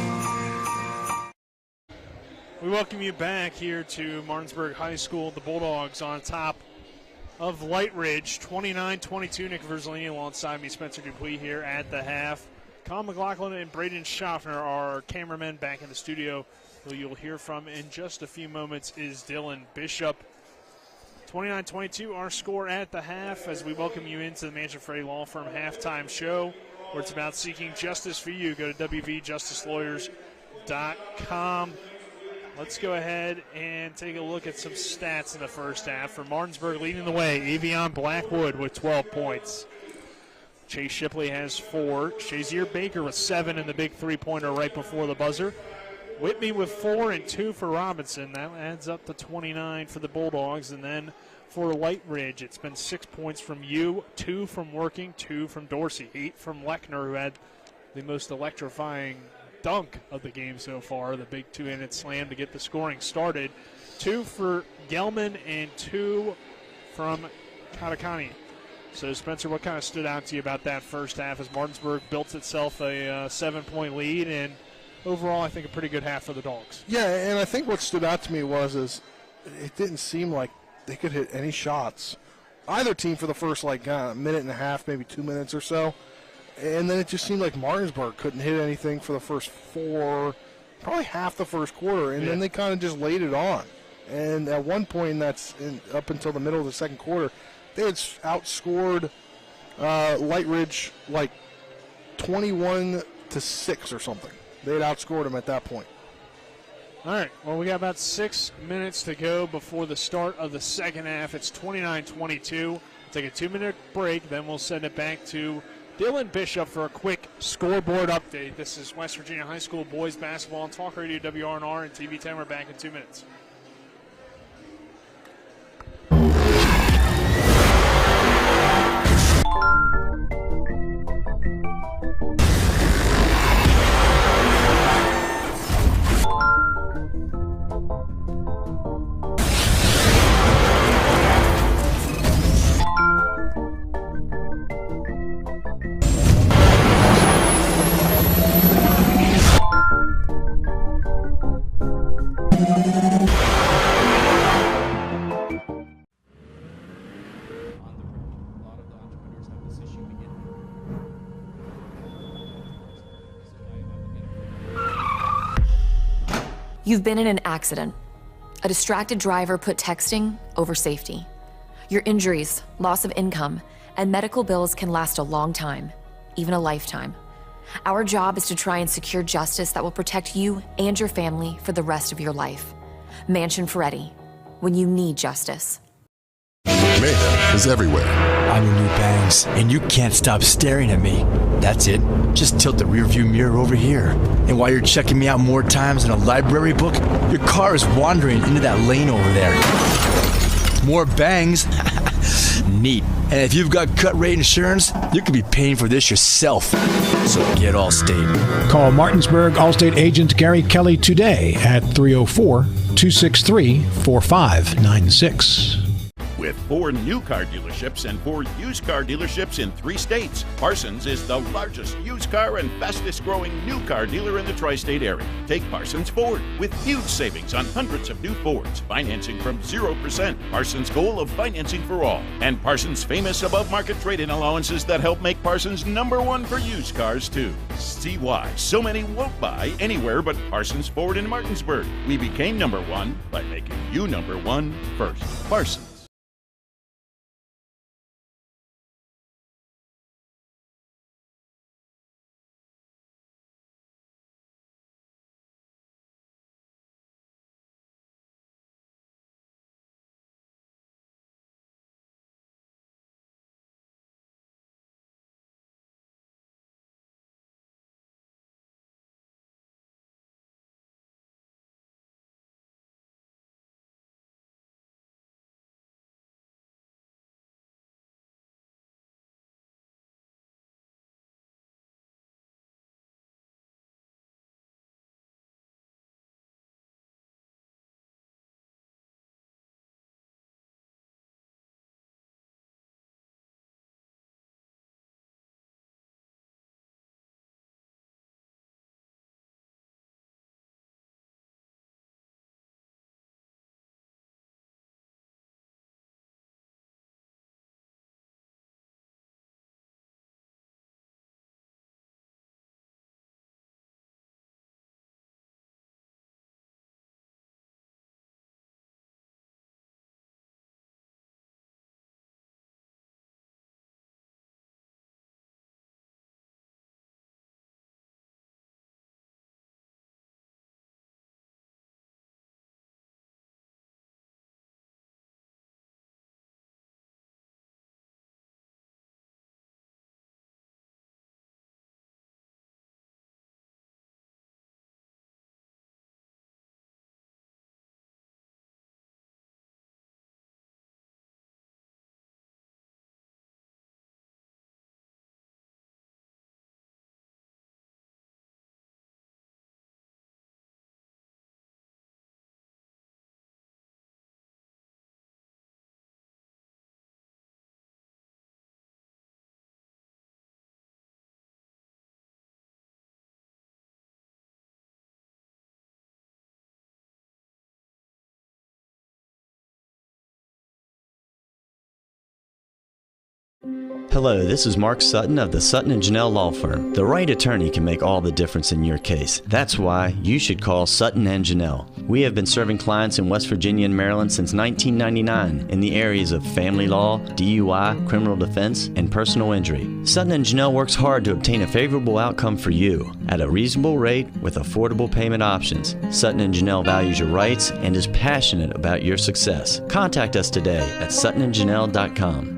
We welcome you back here to Martinsburg High School. The Bulldogs on top of Lightridge, 29-22. Nick Verzolini alongside me, Spencer Dupuis here at the half. Colin McLaughlin and Braden Schaffner are cameramen back in the studio. Who you'll hear from in just a few moments is Dylan Bishop. 29-22, our score at the half as we welcome you into the Mansion Freddie Law Firm halftime show, where it's about seeking justice for you. Go to wvjusticelawyers.com. Let's go ahead and take a look at some stats in the first half. For Martinsburg leading the way, Avion Blackwood with 12 points. Chase Shipley has 4. Shazier Baker with 7 in the big three-pointer right before the buzzer. Whitney with 4 and 2 for Robinson. That adds up to 29 for the Bulldogs. And then for Lightridge, it's been 6 points from you, 2 from Working, 2 from Dorsey, 8 from Lechner, who had the most electrifying dunk of the game so far, the big two-handed slam to get the scoring started. 2 for Gelman and 2 from Katakani. So, Spencer, what kind of stood out to you about that first half as Martinsburg built itself a 7-point lead, and overall I think a pretty good half for the Dogs? Yeah, and I think what stood out to me was it didn't seem like they could hit any shots. Either team for the first minute and a half, maybe 2 minutes or so. And then it just seemed like Martinsburg couldn't hit anything for the first 4, probably half the first quarter, and then they kind of just laid it on. And at one point, up until the middle of the second quarter, they had outscored Lightridge 21-6 or something. They had outscored them at that point. All right, well, we got about 6 minutes to go before the start of the second half. It's 29-22. Take a 2-minute break, then we'll send it back to Dylan Bishop for a quick scoreboard update. This is West Virginia High School boys basketball on Talk Radio, WRNR, and TV 10. We're back in 2 minutes. You've been in an accident. A distracted driver put texting over safety. Your injuries, loss of income, and medical bills can last a long time, even a lifetime. Our job is to try and secure justice that will protect you and your family for the rest of your life. Mansion Ferretti, when you need justice. Mayhem is everywhere. I'm your new bangs, and you can't stop staring at me. That's it. Just tilt the rearview mirror over here. And while you're checking me out more times than a library book, your car is wandering into that lane over there. More bangs? Neat. And if you've got cut rate insurance, you could be paying for this yourself. So get Allstate. Call Martinsburg Allstate agent Gary Kelly today at 304-263-4596. With 4 new car dealerships and 4 used car dealerships in 3 states, Parsons is the largest used car and fastest growing new car dealer in the tri-state area. Take Parsons Ford with huge savings on hundreds of new Fords, financing from 0%. Parsons' goal of financing for all. And Parsons' famous above-market trade-in allowances that help make Parsons #1 for used cars, too. See why so many won't buy anywhere but Parsons Ford in Martinsburg. We became #1 by making you #1 first. Parsons. Hello, this is Mark Sutton of the Sutton & Janelle Law Firm. The right attorney can make all the difference in your case. That's why you should call Sutton & Janelle. We have been serving clients in West Virginia and Maryland since 1999 in the areas of family law, DUI, criminal defense, and personal injury. Sutton & Janelle works hard to obtain a favorable outcome for you at a reasonable rate with affordable payment options. Sutton & Janelle values your rights and is passionate about your success. Contact us today at suttonandjanelle.com.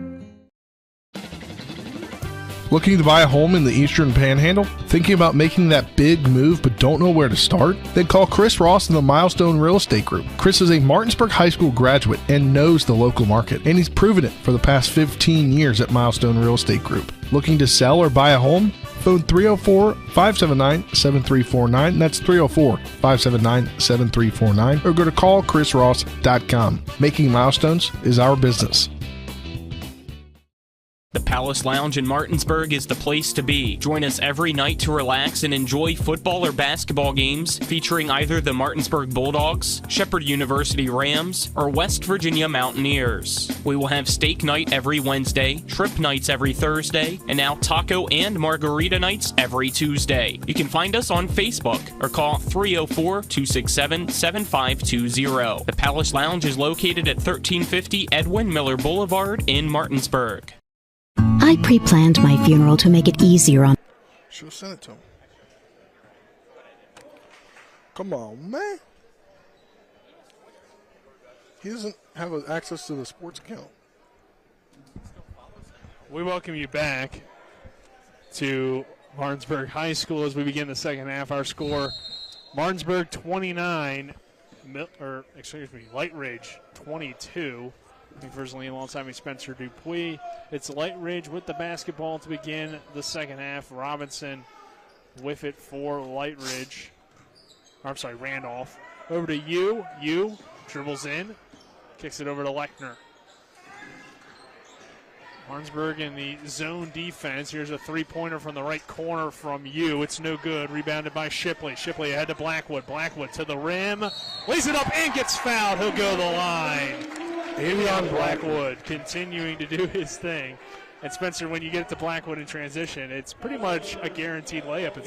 Looking to buy a home in the Eastern Panhandle? Thinking about making that big move but don't know where to start? Then call Chris Ross and the Milestone Real Estate Group. Chris is a Martinsburg High School graduate and knows the local market, and he's proven it for the past 15 years at Milestone Real Estate Group. Looking to sell or buy a home? Phone 304-579-7349. That's 304-579-7349. Or go to callchrisross.com. Making milestones is our business. The Palace Lounge in Martinsburg is the place to be. Join us every night to relax and enjoy football or basketball games featuring either the Martinsburg Bulldogs, Shepherd University Rams, or West Virginia Mountaineers. We will have steak night every Wednesday, shrimp nights every Thursday, and now taco and margarita nights every Tuesday. You can find us on Facebook or call 304-267-7520. The Palace Lounge is located at 1350 Edwin Miller Boulevard in Martinsburg. I pre-planned my funeral to make it easier on... Should have sent it to him. Come on, man. He doesn't have access to the sports account. We welcome you back to Martinsburg High School as we begin the second half. Our score, Martinsburg 29, Lightridge 22. McPherson alongside me, Spencer Dupuis. It's Lightridge with the basketball to begin the second half. Robinson with it for Lightridge. Randolph. Over to you. You dribbles in, kicks it over to Lechner. Martinsburg in the zone defense. Here's a three-pointer from the right corner from you. It's no good. Rebounded by Shipley. Shipley ahead to Blackwood. Blackwood to the rim. Lays it up and gets fouled. He'll go to the line. Davion Blackwood continuing to do his thing. And Spencer, when you get it to Blackwood in transition, it's pretty much a guaranteed layup. I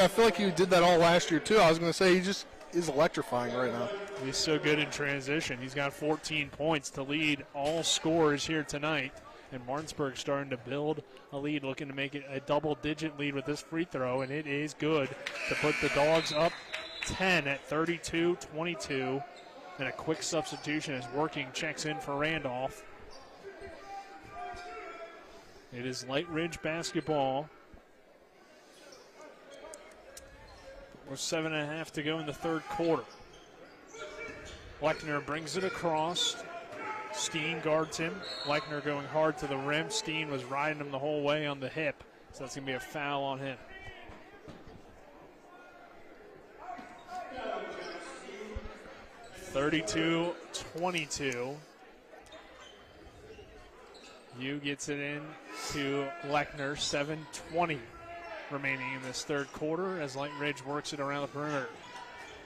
feel like he did that all last year too. I was going to say he just is electrifying right now. He's so good in transition. He's got 14 points to lead all scorers here tonight. And Martinsburg starting to build a lead, looking to make it a double-digit lead with this free throw, and it is good to put the Dogs up 10 at 32-22. And a quick substitution as Working checks in for Randolph. It is Lightridge basketball. With 7.5 to go in the third quarter. Lechner brings it across. Steen guards him. Lechner going hard to the rim. Steen was riding him the whole way on the hip, so that's going to be a foul on him. (32-22). You gets it in to Lechner. 7:20 remaining in this third quarter as Lightridge works it around the perimeter.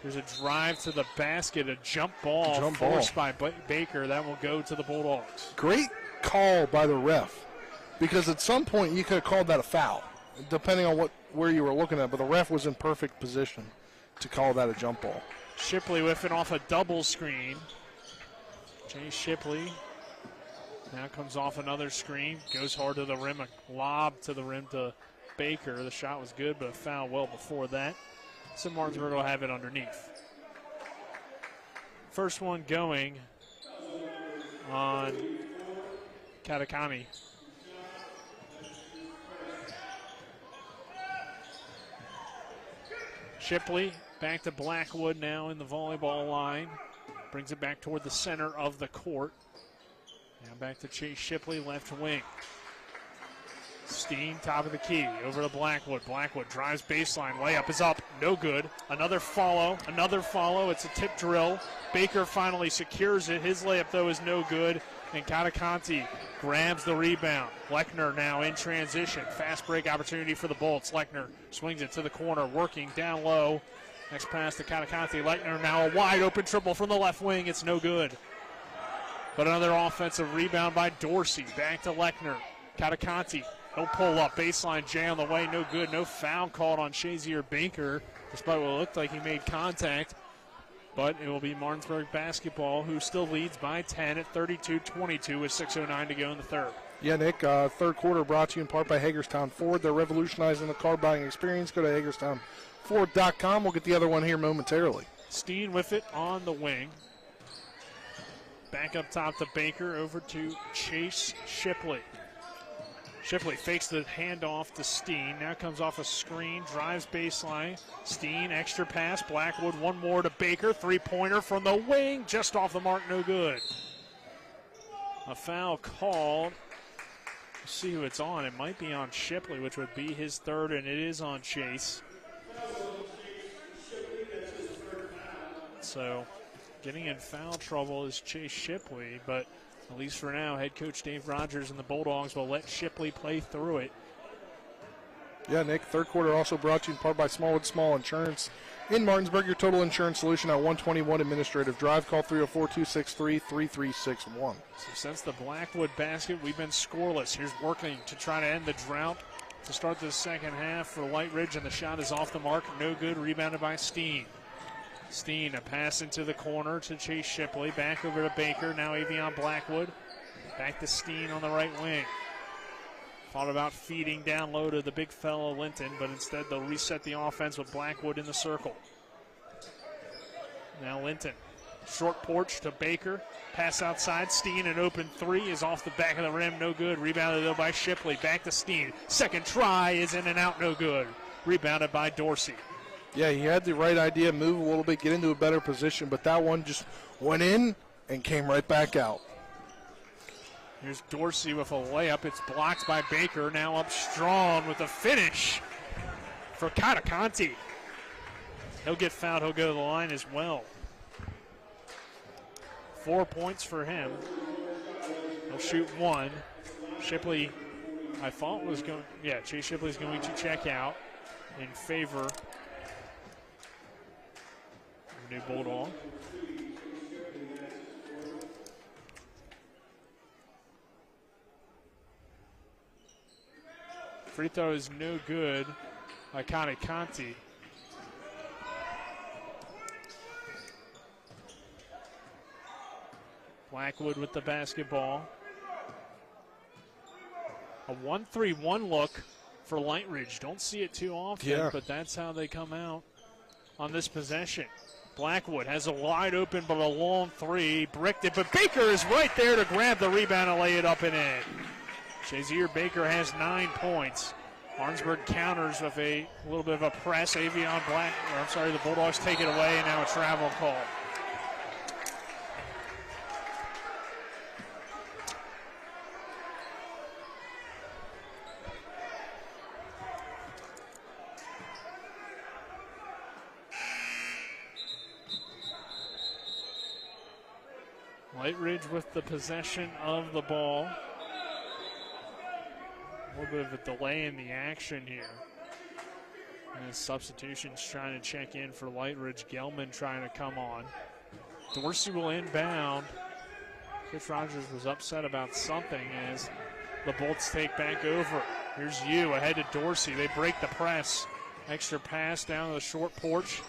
There's a drive to the basket, a jump ball forced by Baker. That will go to the Bulldogs. Great call by the ref, because at some point you could have called that a foul, depending on where you were looking at, but the ref was in perfect position to call that a jump ball. Shipley with it off a double screen. Jay Shipley now comes off another screen, goes hard to the rim, a lob to the rim to Baker. The shot was good, but a foul well before that. So Martinsburg will have it underneath. First one going on Katakami. Shipley back to Blackwood now in the volleyball line. Brings it back toward the center of the court. Now back to Chase Shipley, left wing. Steen, top of the key, over to Blackwood. Blackwood drives baseline, layup is up, no good. Another follow, it's a tip drill. Baker finally secures it. His layup, though, is no good. And Katakanti grabs the rebound. Lechner now in transition. Fast break opportunity for the Bolts. Lechner swings it to the corner, working down low. Next pass to Katakanti. Lechner now a wide open triple from the left wing. It's no good. But another offensive rebound by Dorsey. Back to Lechner. Katakanti. He'll pull up. Baseline Jay on the way. No good. No foul called on Shazier Baker, despite what it looked like he made contact. But it will be Martinsburg basketball, who still leads by 10 at 32-22 with 6:09 to go in the third. Yeah, Nick, third quarter brought to you in part by Hagerstown Ford. They're revolutionizing the car buying experience. Go to HagerstownFord.com. We'll get the other one here momentarily. Steen with it on the wing. Back up top to Baker, over to Chase Shipley. Shipley fakes the handoff to Steen. Now comes off a screen, drives baseline. Steen, extra pass. Blackwood, one more to Baker. Three-pointer from the wing, just off the mark, no good. A foul called. Let's see who it's on. It might be on Shipley, which would be his third, and it is on Chase. So getting in foul trouble is Chase Shipley, but At least for now, head coach Dave Rogers and the Bulldogs will let Shipley play through it. Yeah, Nick, third quarter also brought to you in part by Smallwood Small Insurance. In Martinsburg, your total insurance solution at 121 Administrative Drive. Call 304-263-3361. So since the Blackwood basket, we've been scoreless. Here's working to try to end the drought to start the second half for Lightridge, and the shot is off the mark. No good. Rebounded by Steen. Steen, a pass into the corner to Chase Shipley. Back over to Baker. Now Avion Blackwood. Back to Steen on the right wing. Thought about feeding down low to the big fellow Linton, but instead they'll reset the offense with Blackwood in the circle. Now Linton. Short porch to Baker. Pass outside. Steen, an open three is off the back of the rim. No good. Rebounded though by Shipley. Back to Steen. Second try is in and out. No good. Rebounded by Dorsey. Yeah, he had the right idea, move a little bit, get into a better position, but that one just went in and came right back out. Here's Dorsey with a layup. It's blocked by Baker. Now up strong with a finish for Katakanti. He'll get fouled. He'll go to the line as well. 4 points for him. He'll shoot one. Shipley, I thought was going, yeah, Chase Shipley's going to check out in favor of the new Bulldog. Free throw is no good by Katakanti. Blackwood with the basketball. A 1-3-1 look for Lightridge. Don't see it too often, but that's how they come out on this possession. Blackwood has a wide open but a long three. Bricked it, but Baker is right there to grab the rebound and lay it up and in. Shazier Baker has 9 points. Martinsburg counters with a little bit of a press. The Bulldogs take it away, and now a travel call. Lightridge with the possession of the ball. A little bit of a delay in the action here. And substitutions trying to check in for Lightridge. Gelman trying to come on. Dorsey will inbound. Coach Rogers was upset about something as the Bolts take back over. Here's Yu ahead to Dorsey. They break the press. Extra pass down to the short porch.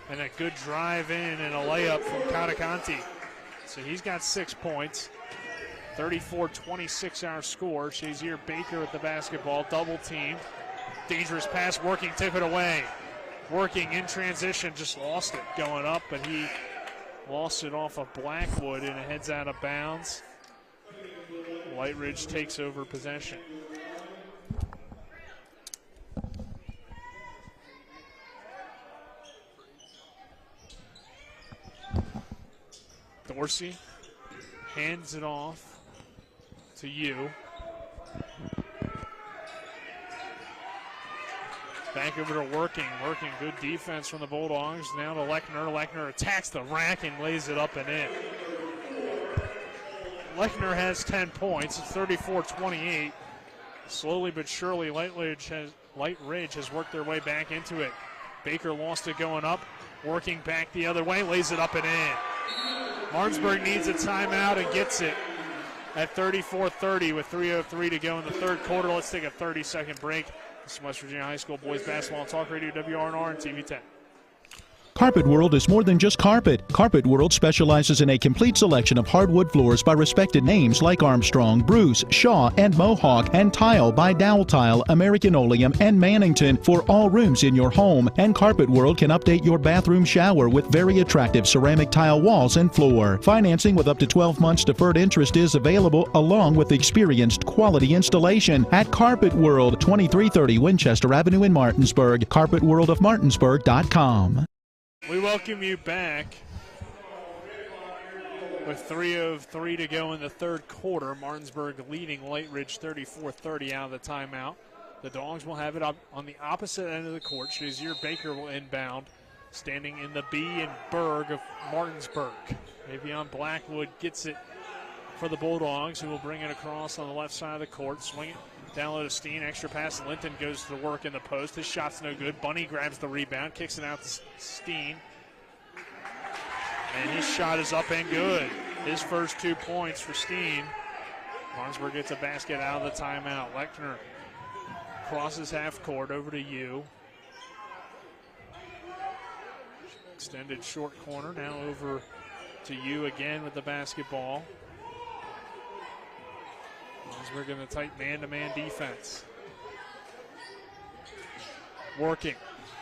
And a good drive in and a layup from Katakanti. So he's got 6 points. 34-26 our score. Shazier Baker with the basketball, double teamed. Dangerous pass, working, took it away. Working in transition, just lost it going up, but he lost it off of Blackwood and it heads out of bounds. Lightridge takes over possession. Dorsey hands it off to Yu. Back over to Working, good defense from the Bulldogs. Now to Lechner. Lechner attacks the rack and lays it up and in. Lechner has 10 points. It's 34-28. Slowly but surely, Lightridge has worked their way back into it. Baker lost it going up. Working back the other way, lays it up and in. Martinsburg needs a timeout and gets it at 34-30 with 3:03 to go in the third quarter. Let's take a 30-second break. This is West Virginia High School Boys Basketball and Talk Radio, WRNR and TV 10. Carpet World is more than just carpet. Carpet World specializes in a complete selection of hardwood floors by respected names like Armstrong, Bruce, Shaw, and Mohawk, and tile by Dowell Tile, American Oleum, and Mannington for all rooms in your home. And Carpet World can update your bathroom shower with very attractive ceramic tile walls and floor. Financing with up to 12 months deferred interest is available, along with experienced quality installation at Carpet World, 2330 Winchester Avenue in Martinsburg. CarpetWorldofMartinsburg.com. We welcome you back with 3:03 to go in the third quarter. Martinsburg leading Lightridge 34-30 out of the timeout. The Dogs will have it up on the opposite end of the court. Shazier Baker will inbound, standing in the B and Berg of Martinsburg. Avion Blackwood gets it for the Bulldogs, who will bring it across on the left side of the court. Swing it down low to Steen. Extra pass. Linton goes to work in the post. His shot's no good. Bunny grabs the rebound, kicks it out to Steen. And his shot is up and good. His first 2 points for Steen. Martinsburg gets a basket out of the timeout. Lechner crosses half court over to you. Extended short corner. Now over to you again with the basketball. Martinsburg in the tight man-to-man defense. Working.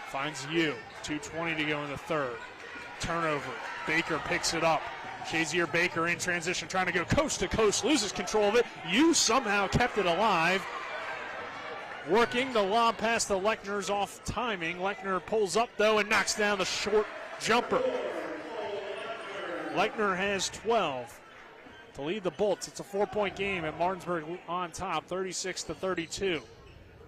Finds you. 2:20 to go in the third. Turnover. Baker picks it up. Shazier Baker in transition, trying to go coast to coast, loses control of it. You somehow kept it alive. Working the lob past the Lechner's off timing. Lechner pulls up, though, and knocks down the short jumper. Lechner has 12 to lead the Bolts. It's a 4-point game at Martinsburg on top, 36-32.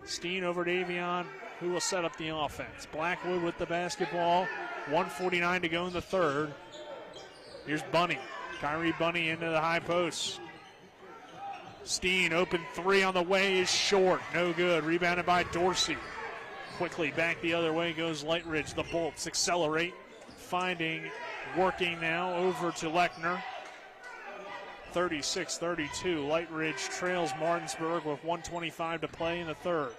Steen over to Avion, who will set up the offense. Blackwood with the basketball. 1:49 to go in the third. Here's Bunny. Kyrie Bunny into the high post. Steen, open three on the way, is short. No good. Rebounded by Dorsey. Quickly back the other way goes Lightridge. The Bolts accelerate. Finding, working now over to Lechner. 36-32. Lightridge trails Martinsburg with 1:25 to play in the third.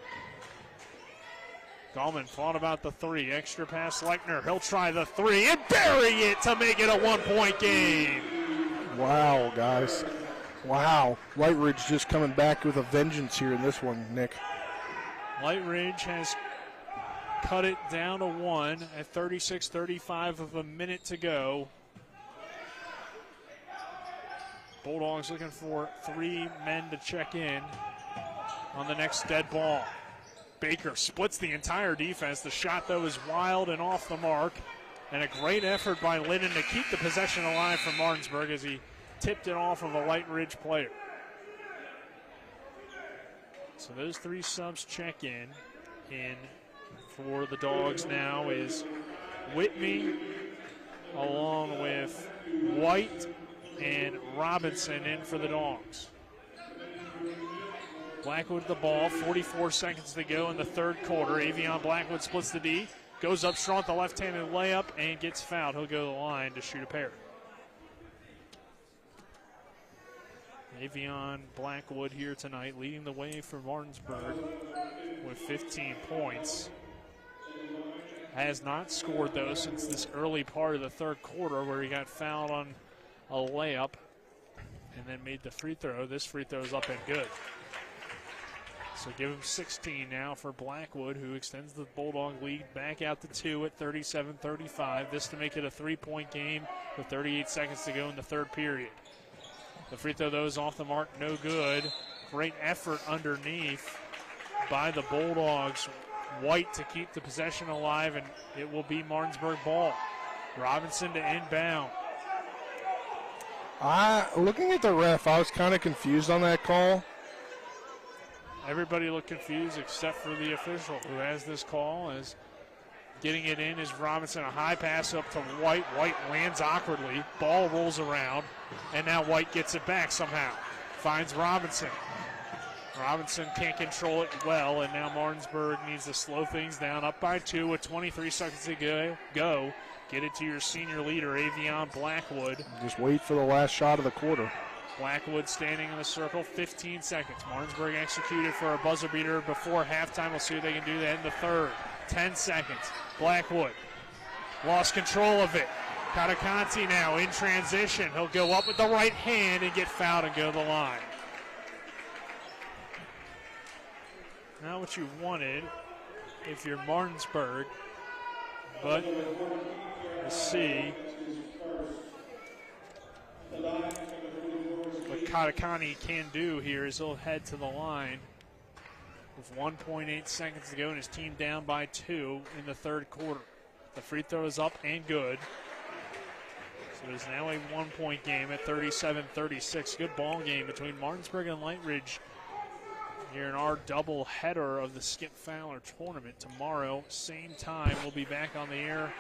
Gallman thought about the three. Extra pass, Lechner. He'll try the three and bury it to make it a 1-point game. Wow, guys. Wow. Lightridge just coming back with a vengeance here in this one, Nick. Lightridge has cut it down to one at 36-35 with a minute to go. Bulldogs looking for 3 men to check in on the next dead ball. Baker splits the entire defense. The shot, though, is wild and off the mark. And a great effort by Linden to keep the possession alive for Martinsburg as he tipped it off of a Lightridge player. So those 3 subs check in. In for the Dogs now is Whitney along with White and Robinson in for the Dogs. Blackwood the ball, 44 seconds to go in the third quarter. Avion Blackwood splits the D, goes up strong with the left-handed layup, and gets fouled. He'll go to the line to shoot a pair. Avion Blackwood here tonight, leading the way for Martinsburg with 15 points. Has not scored, though, since this early part of the third quarter where he got fouled on a layup and then made the free throw. This free throw is up and good. So give him 16 now for Blackwood, who extends the Bulldog lead back out to 2 at 37-35. This to make it a 3-point game with 38 seconds to go in the third period. The free throw, though, is off the mark, no good. Great effort underneath by the Bulldogs. White to keep the possession alive, and it will be Martinsburg ball. Robinson to inbound. Looking at the ref, I was kind of confused on that call. Everybody looked confused except for the official who has this call. As getting it in is Robinson. A high pass up to White. White lands awkwardly. Ball rolls around, and now White gets it back somehow. Finds Robinson. Robinson can't control it well, and now Martinsburg needs to slow things down. Up by 2 with 23 seconds to go. Get it to your senior leader, Avion Blackwood. Just wait for the last shot of the quarter. Blackwood standing in the circle, 15 seconds. Martinsburg executed for a buzzer beater before halftime. We'll see if they can do that in the third. 10 seconds. Blackwood lost control of it. Katakanti now in transition. He'll go up with the right hand and get fouled and go to the line. Not what you wanted if you're Martinsburg, but we'll see what Katakani can do here is he'll head to the line with 1.8 seconds to go and his team down by 2 in the third quarter. The free throw is up and good. So there's now a 1-point game at 37-36. Good ball game between Martinsburg and Lightridge here in our double header of the Skip Fowler tournament. Tomorrow, same time, we'll be back on the air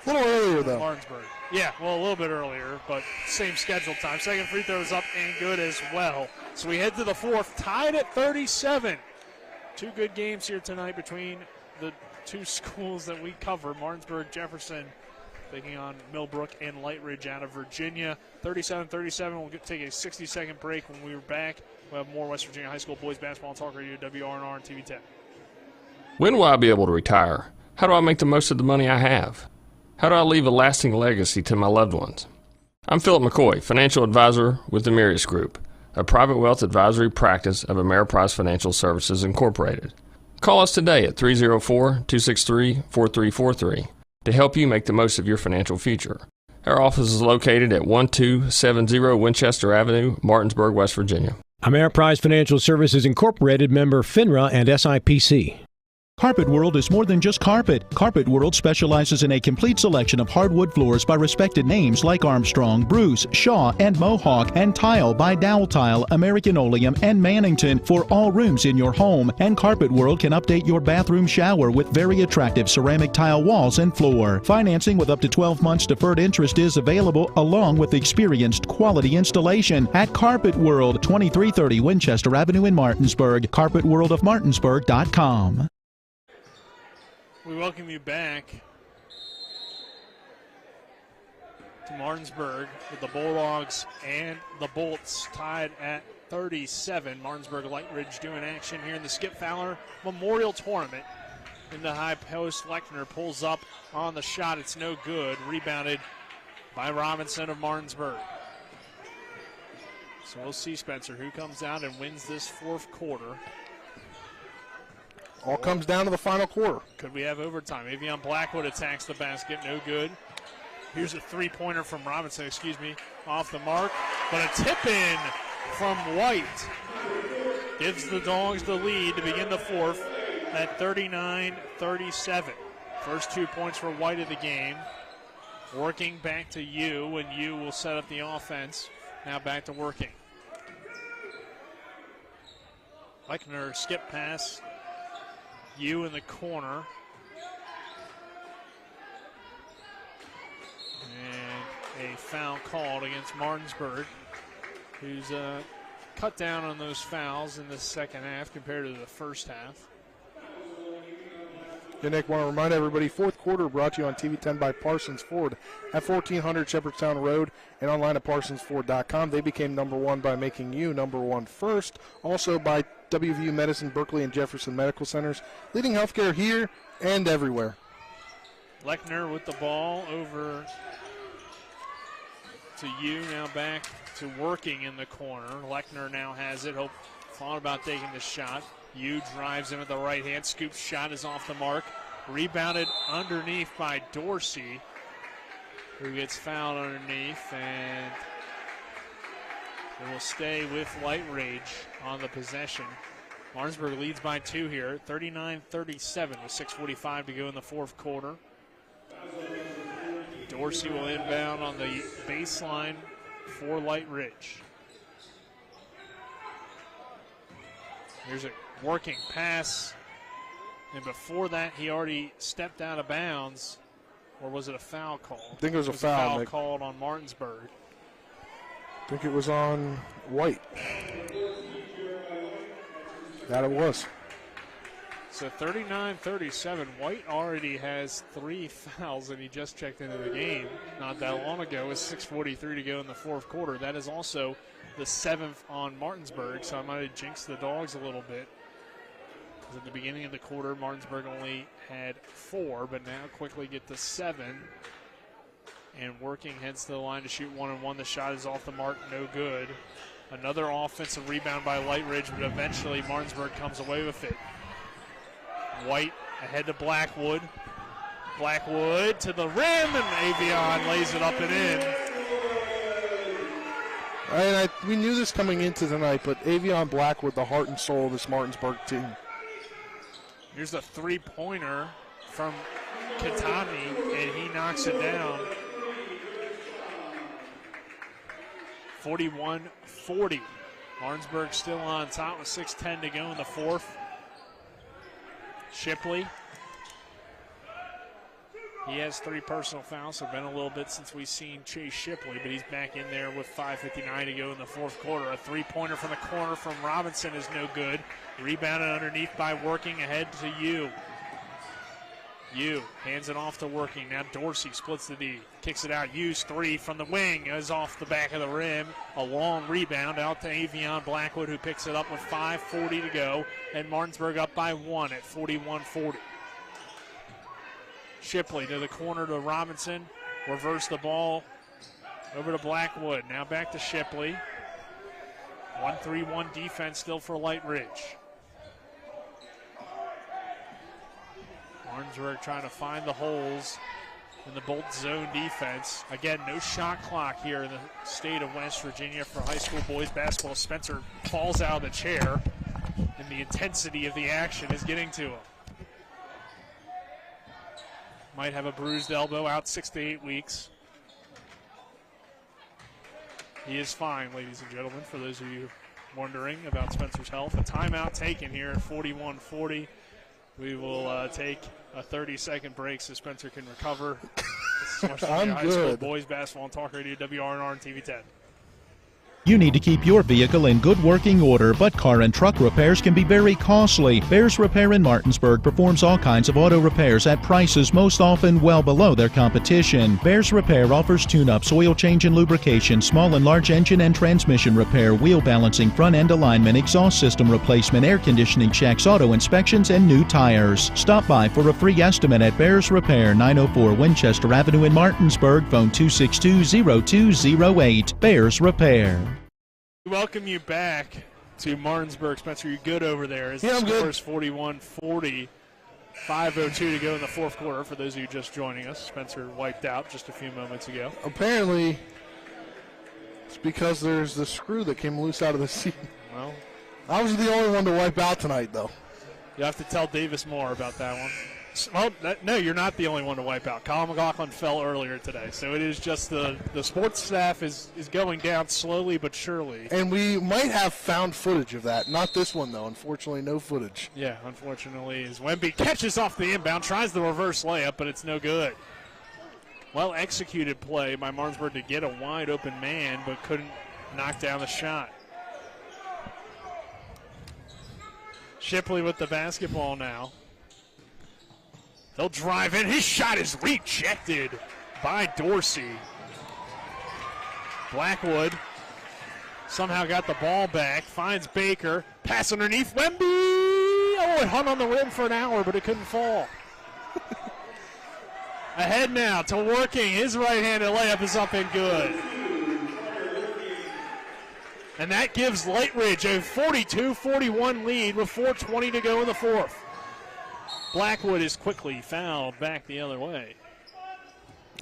A little earlier, though. Martinsburg. Yeah, well, a little bit earlier, but same schedule time. Second free throw is up and good as well. So we head to the fourth, tied at 37. Two good games here tonight between the two schools that we cover, Martinsburg, Jefferson, taking on Millbrook and Lightridge out of Virginia. 37-37. We'll take a 60-second break. When we're back, we'll have more West Virginia High School boys basketball and talk radio, WRNR and TV 10. When will I be able to retire? How do I make the most of the money I have? How do I leave a lasting legacy to my loved ones? I'm Philip McCoy, financial advisor with the Mirius Group, a private wealth advisory practice of Ameriprise Financial Services Incorporated. Call us today at 304-263-4343 to help you make the most of your financial future. Our office is located at 1270 Winchester Avenue, Martinsburg, West Virginia. Ameriprise Financial Services Incorporated, member FINRA and SIPC. Carpet World is more than just carpet. Carpet World specializes in a complete selection of hardwood floors by respected names like Armstrong, Bruce, Shaw, and Mohawk, and tile by Dowell Tile, American Oleum, and Mannington for all rooms in your home. And Carpet World can update your bathroom shower with very attractive ceramic tile walls and floor. Financing with up to 12 months deferred interest is available, along with experienced quality installation at Carpet World, 2330 Winchester Avenue in Martinsburg. CarpetWorldofMartinsburg.com. We welcome you back to Martinsburg with the Bulldogs and the Bolts tied at 37. Martinsburg Lightridge doing action here in the Skip Fowler Memorial Tournament. In the high post, Lechner pulls up on the shot. It's no good. Rebounded by Robinson of Martinsburg. So we'll see, Spencer, who comes out and wins this fourth quarter. All comes down to the final quarter. Could we have overtime? Avion Blackwood attacks the basket. No good. Here's a three-pointer from Robinson, off the mark. But a tip-in from White gives the Dogs the lead to begin the fourth at 39-37. First 2 points for White of the game. Working back to Yu, and Yu will set up the offense. Now back to working. Lechner skip pass. Yu in the corner. And a foul called against Martinsburg, who's cut down on those fouls in the second half compared to the first half. Yeah, Nick, want to remind everybody, fourth quarter brought to you on TV 10 by Parsons Ford at 1400 Shepherdstown Road and online at ParsonsFord.com. They became number one by making you number one first. Also by WVU Medicine, Berkeley, and Jefferson Medical Centers, leading healthcare here and everywhere. Lechner with the ball over to Yu, now back to working in the corner. Lechner now has it. Thought about taking the shot. Yu drives in with the right hand. Scoop shot is off the mark. Rebounded underneath by Dorsey, who gets fouled underneath, and it will stay with Lightridge on the possession. Martinsburg leads by 2 here, 39-37 with 6:45 to go in the fourth quarter. Dorsey will inbound on the baseline for Lightridge. Here's a working pass, and before that he already stepped out of bounds, or was it a foul call? I think it was a foul. A foul called on Martinsburg. I think it was on White. That it was. So 39-37. White already has 3 fouls, and he just checked into the game not that long ago with 6:43 to go in the fourth quarter. That is also the 7th on Martinsburg, so I might have jinxed the Dogs a little bit. Because at the beginning of the quarter, Martinsburg only had 4, but now quickly get to 7. And working heads to the line to shoot 1-and-1. The shot is off the mark, no good. Another offensive rebound by Lightridge, but eventually Martinsburg comes away with it. White ahead to Blackwood. Blackwood to the rim, and Avion lays it up and in. And we knew this coming into tonight, but Avion Blackwood, the heart and soul of this Martinsburg team. Here's a three-pointer from Katani, and he knocks it down. 41-40. Martinsburg still on top with 6:10 to go in the fourth. Shipley He has 3 personal fouls, so been a little bit since we've seen Chase Shipley, but he's back in there with 5:59 to go in the fourth quarter. A 3-pointer from the corner from Robinson is no good. Rebounded underneath by Working, ahead to Yu. Yu hands it off to Working. Now Dorsey splits the D, kicks it out. Yu's 3 from the wing is off the back of the rim. A long rebound out to Avion Blackwood, who picks it up with 5:40 to go, and Martinsburg up by 1 at 41-40. Shipley to the corner to Robinson. Reverse the ball over to Blackwood. Now back to Shipley. 1-3-1 defense still for Lightridge. Martinsburg trying to find the holes in the Bolt zone defense. Again, no shot clock here in the state of West Virginia for high school boys basketball. Spencer falls out of the chair, and the intensity of the action is getting to him. Might have a bruised elbow, out 6 to 8 weeks. He is fine, ladies and gentlemen, for those of you wondering about Spencer's health. A timeout taken here at 41-40. We will take a 30-second break so Spencer can recover. This is West Virginia High School boys basketball on Talk Radio WRNR and TV 10. You need to keep your vehicle in good working order, but car and truck repairs can be very costly. Bears Repair in Martinsburg performs all kinds of auto repairs at prices most often well below their competition. Bears Repair offers tune-ups, oil change and lubrication, small and large engine and transmission repair, wheel balancing, front-end alignment, exhaust system replacement, air conditioning checks, auto inspections, and new tires. Stop by for a free estimate at Bears Repair, 904 Winchester Avenue in Martinsburg. Phone 262-0208. Bears Repair. Welcome you back to Martinsburg. Spencer, you good over there? As Yeah, I'm good. The score is 41-40. 5:02 to go in the fourth quarter for those of you just joining us. Spencer wiped out just a few moments ago. Apparently, it's because there's the screw that came loose out of the seat. Well, I was the only one to wipe out tonight, though. you have to tell Davis more about that one. Well, no, you're not the only one to wipe out. Colin McLaughlin fell earlier today, so it is just the sports staff is going down slowly but surely. And we might have found footage of that. Not this one, though. Unfortunately, no footage. Yeah, unfortunately, as Wemby catches off the inbound, tries the reverse layup, but it's no good. Well-executed play by Martinsburg to get a wide-open man, but couldn't knock down the shot. Shipley with the basketball now. They'll drive in. His shot is rejected by Dorsey. Blackwood somehow got the ball back. Finds Baker. Pass underneath. Wemby! Oh, it hung on the rim for an hour, but it couldn't fall. Ahead now to Working. His right-handed layup is up and good. And that gives Lightridge a 42-41 lead with 4:20 to go in the fourth. Blackwood is quickly fouled back the other way.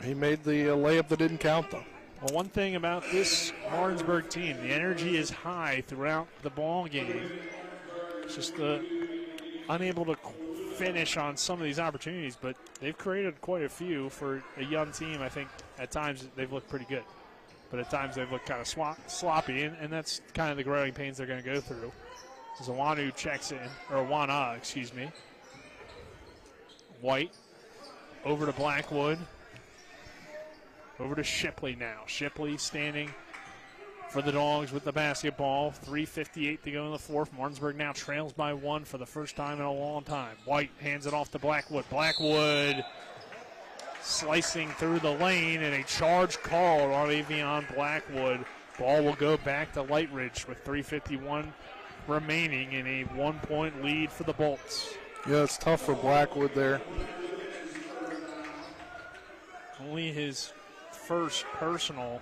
He made the layup that didn't count, though. Well, one thing about this Martinsburg team, the energy is high throughout the ball game. It's just unable to finish on some of these opportunities, but they've created quite a few for a young team. I think at times they've looked pretty good, but at times they've looked kind of sloppy, and that's kind of the growing pains they're going to go through. Zawanu checks in, or Wana, excuse me. White over to Blackwood. Over to Shipley now. Shipley standing for the Dogs with the basketball. 3:58 to go in the fourth. Martinsburg now trails by 1 for the first time in a long time. White hands it off to Blackwood. Blackwood slicing through the lane, and a charge call on Avion Blackwood. Ball will go back to Lightridge with 3:51 remaining in a 1-point lead for the Bolts. Yeah, it's tough for Blackwood there. Only his first personal,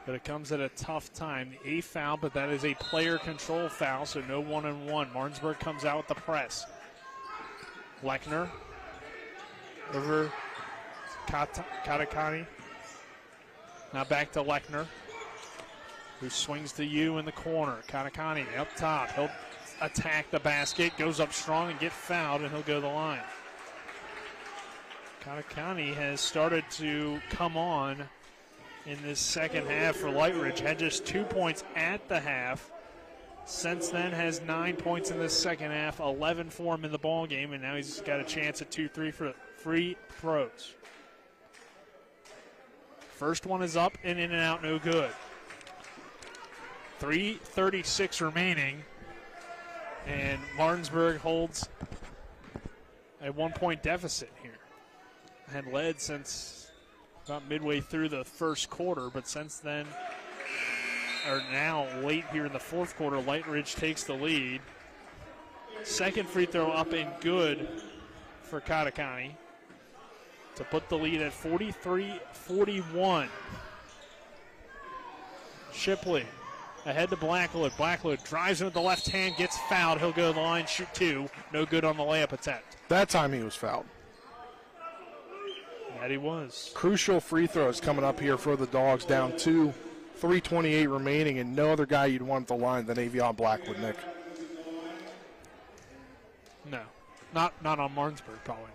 but it comes at a tough time. The 8th foul, but that is a player control foul, so no 1-on-1. Martinsburg comes out with the press. Lechner over Katakani. Now back to Lechner, who swings to you in the corner. Katakani up top. He'll attack the basket, goes up strong and get fouled, and he'll go to the line. Katakani has started to come on in this second half for Lightridge. Had just 2 points at the half. Since then has 9 points in this second half, 11 for him in the ball game, and now he's got a chance at 2-3 for free throws. First one is up and in and out, no good. 3:36 remaining, and Martinsburg holds a 1-point deficit here. Had led since about midway through the first quarter, but since then, or now late here in the fourth quarter, Lightridge takes the lead. Second free throw up and good for Katakani to put the lead at 43-41. Shipley ahead to Blackwood. Blackwood drives in with the left hand, gets fouled. He'll go to the line, shoot two. No good on the layup attempt. That time he was fouled. That he was. Crucial free throws coming up here for the Dogs, down 2, 3:28 remaining, and no other guy you'd want at the line than Avion Blackwood, Nick. No, not on Martinsburg, probably not.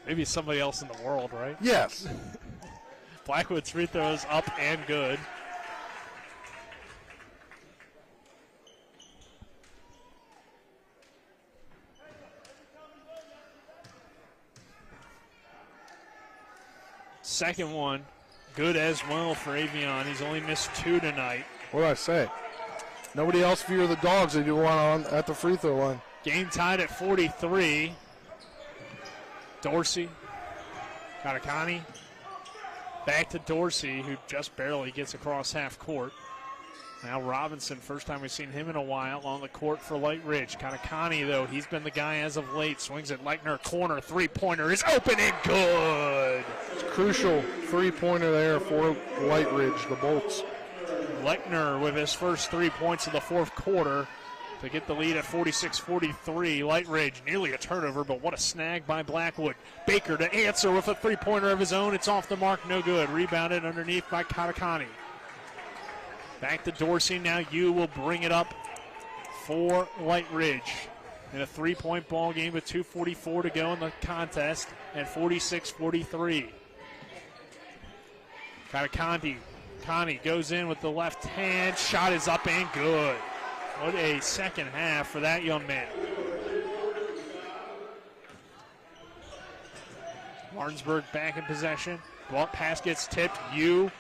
Maybe somebody else in the world, right? Yes. Blackwood's free throws up and good. Second one, good as well for Avion. He's only missed 2 tonight. What did I say? Nobody else view the Dogs. They do one on at the free throw line. Game tied at 43. Dorsey, Katakani, back to Dorsey, who just barely gets across half court. Now Robinson, first time we've seen him in a while on the court for Lightridge. Katakani, though, he's been the guy as of late. Swings at Leichner, corner, three-pointer is open and good. It's a crucial three-pointer there for Lightridge, the Bolts. Leichner with his first 3 points of the fourth quarter to get the lead at 46-43. Lightridge nearly a turnover, but what a snag by Blackwood. Baker to answer with a three-pointer of his own. It's off the mark, no good. Rebounded underneath by Katakani. Back to Dorsey now. You will bring it up for Lightridge in a 3-point ball game with 2:44 to go in the contest at 46-43. Katakani goes in with the left hand. Shot is up and good. What a second half for that young man. Martinsburg back in possession. Ball pass gets tipped. You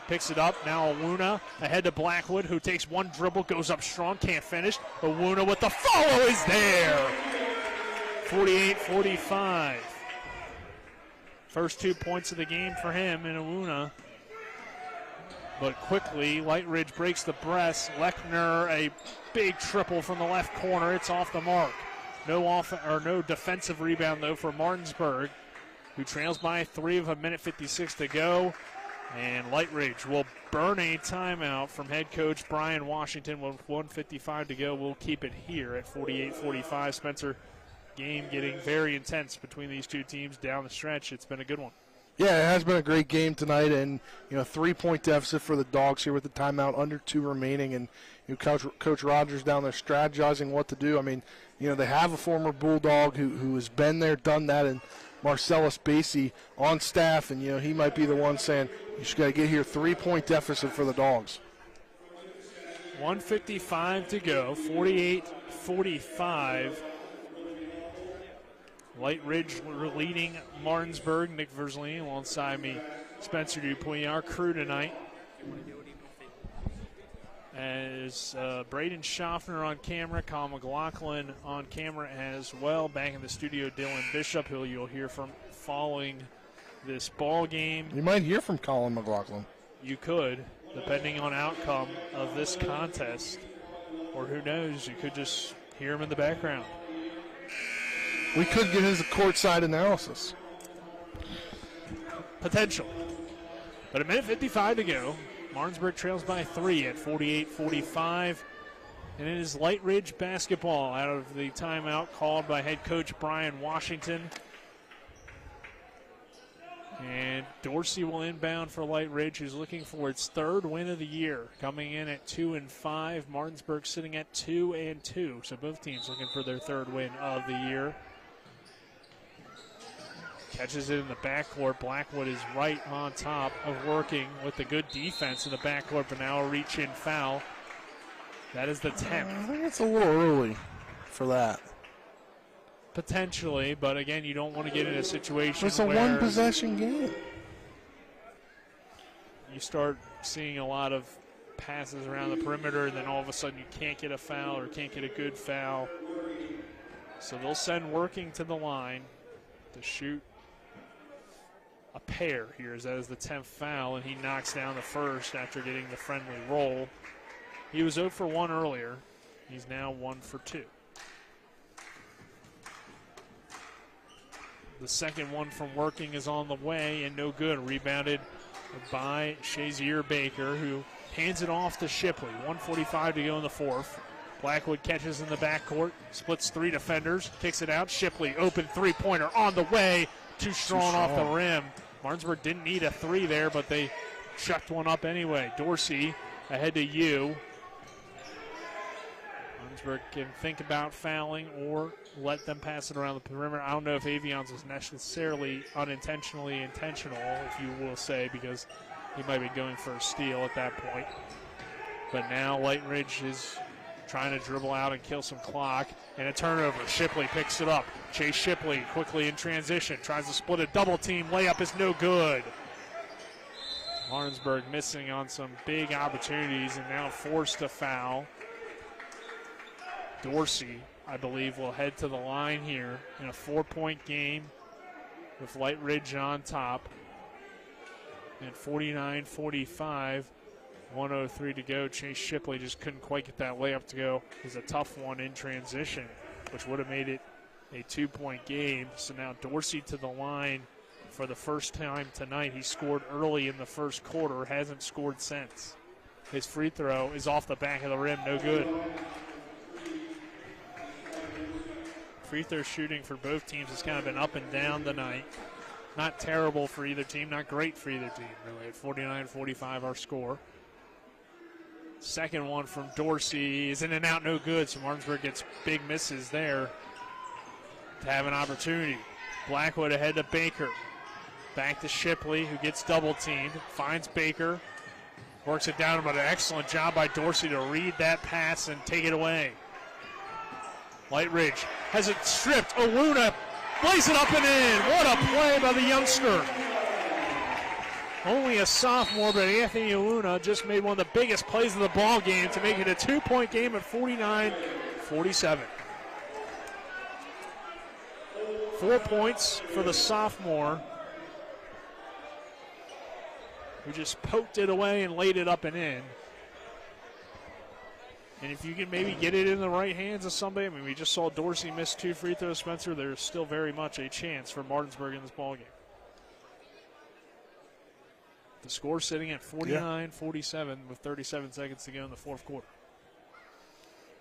picks it up. Now Awuna ahead to Blackwood, who takes one dribble, goes up strong, can't finish. Awuna with the follow is there. 48-45. First 2 points of the game for him in Awuna. But quickly, Lightridge breaks the press. Leichner, a big triple from the left corner. It's off the mark. No defensive rebound, though, for Martinsburg, who trails by 3 with 1:56 to go. And Lightridge will burn a timeout from head coach Brian Washington with 1:55 to go. We'll keep it here at 48-45. Spencer, game getting very intense between these two teams down the stretch. It's been a good one. Yeah, it has been a great game tonight, and 3-point deficit for the Dogs here with the timeout, under 2 remaining, and Coach Rogers down there strategizing what to do. I mean, they have a former Bulldog who has been there, done that, and Marcellus Basie on staff, and he might be the one saying you just got to get here. 3-point deficit for the Dogs. 1:55 to go, 48-45. Lightridge leading Martinsburg. Nick Versleen alongside me, Spencer Dupuy. Our crew tonight as Braden Schaffner on camera, Colin McLaughlin on camera as well. Back in the studio, Dylan Bishop, who you'll hear from following this ball game. You might hear from Colin McLaughlin. You could, depending on outcome of this contest. Or who knows, you could just hear him in the background. We could get his courtside analysis. Potential. But 1:55 to go. Martinsburg trails by 3 at 48-45. And it is Lightridge basketball out of the timeout called by head coach Brian Washington. And Dorsey will inbound for Lightridge, who's looking for its 3rd win of the year, coming in at 2-5. Martinsburg sitting at 2-2. So both teams looking for their 3rd win of the year. Catches it in the backcourt. Blackwood is right on top of working with the good defense in the backcourt, but now a reach-in foul. That is the 10th. I think it's a little early for that. Potentially, but again, you don't want to get in a situation it's a where one-possession game. you start seeing a lot of passes around the perimeter, and then all of a sudden you can't get a foul or can't get a good foul. So they'll send Working to the line to shoot a pair here, as that is the 10th foul, and he knocks down the first after getting the friendly roll. He was 0 for 1 earlier. He's now 1 for 2. The second one from Working is on the way and no good. Rebounded by Shazier Baker, who hands it off to Shipley. 1:45 to go in the fourth. Blackwood catches in the backcourt, splits 3 defenders, kicks it out. Shipley, open three-pointer on the way. Too strong off the rim. Martinsburg didn't need a 3 there, but they chucked one up anyway. Dorsey ahead to you. Martinsburg can think about fouling or let them pass it around the perimeter. I don't know if Avian's was necessarily unintentionally intentional, if you will say, because he might be going for a steal at that point. But now Lightridge is trying to dribble out and kill some clock, and a turnover. Shipley picks it up. Chase Shipley quickly in transition, tries to split a double team. Layup is no good. Martinsburg missing on some big opportunities and now forced to foul. Dorsey, I believe, will head to the line here in a 4-point game with Lightridge on top. And 49-45. 1:03 to go. Chase Shipley just couldn't quite get that layup to go. It's a tough one in transition, which would have made it a 2-point game. So now Dorsey to the line for the first time tonight. He scored early in the first quarter, hasn't scored since. His free throw is off the back of the rim, no good. Free throw shooting for both teams has kind of been up and down tonight. Not terrible for either team, not great for either team, really. At 49-45 our score. Second one from Dorsey is in and out, no good. So Martinsburg gets big misses there to have an opportunity. Blackwood ahead to Baker. Back to Shipley, who gets double teamed. Finds Baker. Works it down, but an excellent job by Dorsey to read that pass and take it away. Lightridge has it stripped. Owuna plays it up and in. What a play by the youngster. Only a sophomore, but Anthony Owuna just made one of the biggest plays of the ball game to make it a 2-point game at 49-47. 4 points for the sophomore, who just poked it away and laid it up and in. And if you can maybe get it in the right hands of somebody, I mean, we just saw Dorsey miss 2 free throws, Spencer. There's still very much a chance for Martinsburg in this ballgame. The score sitting at 49-47 with 37 seconds to go in the fourth quarter.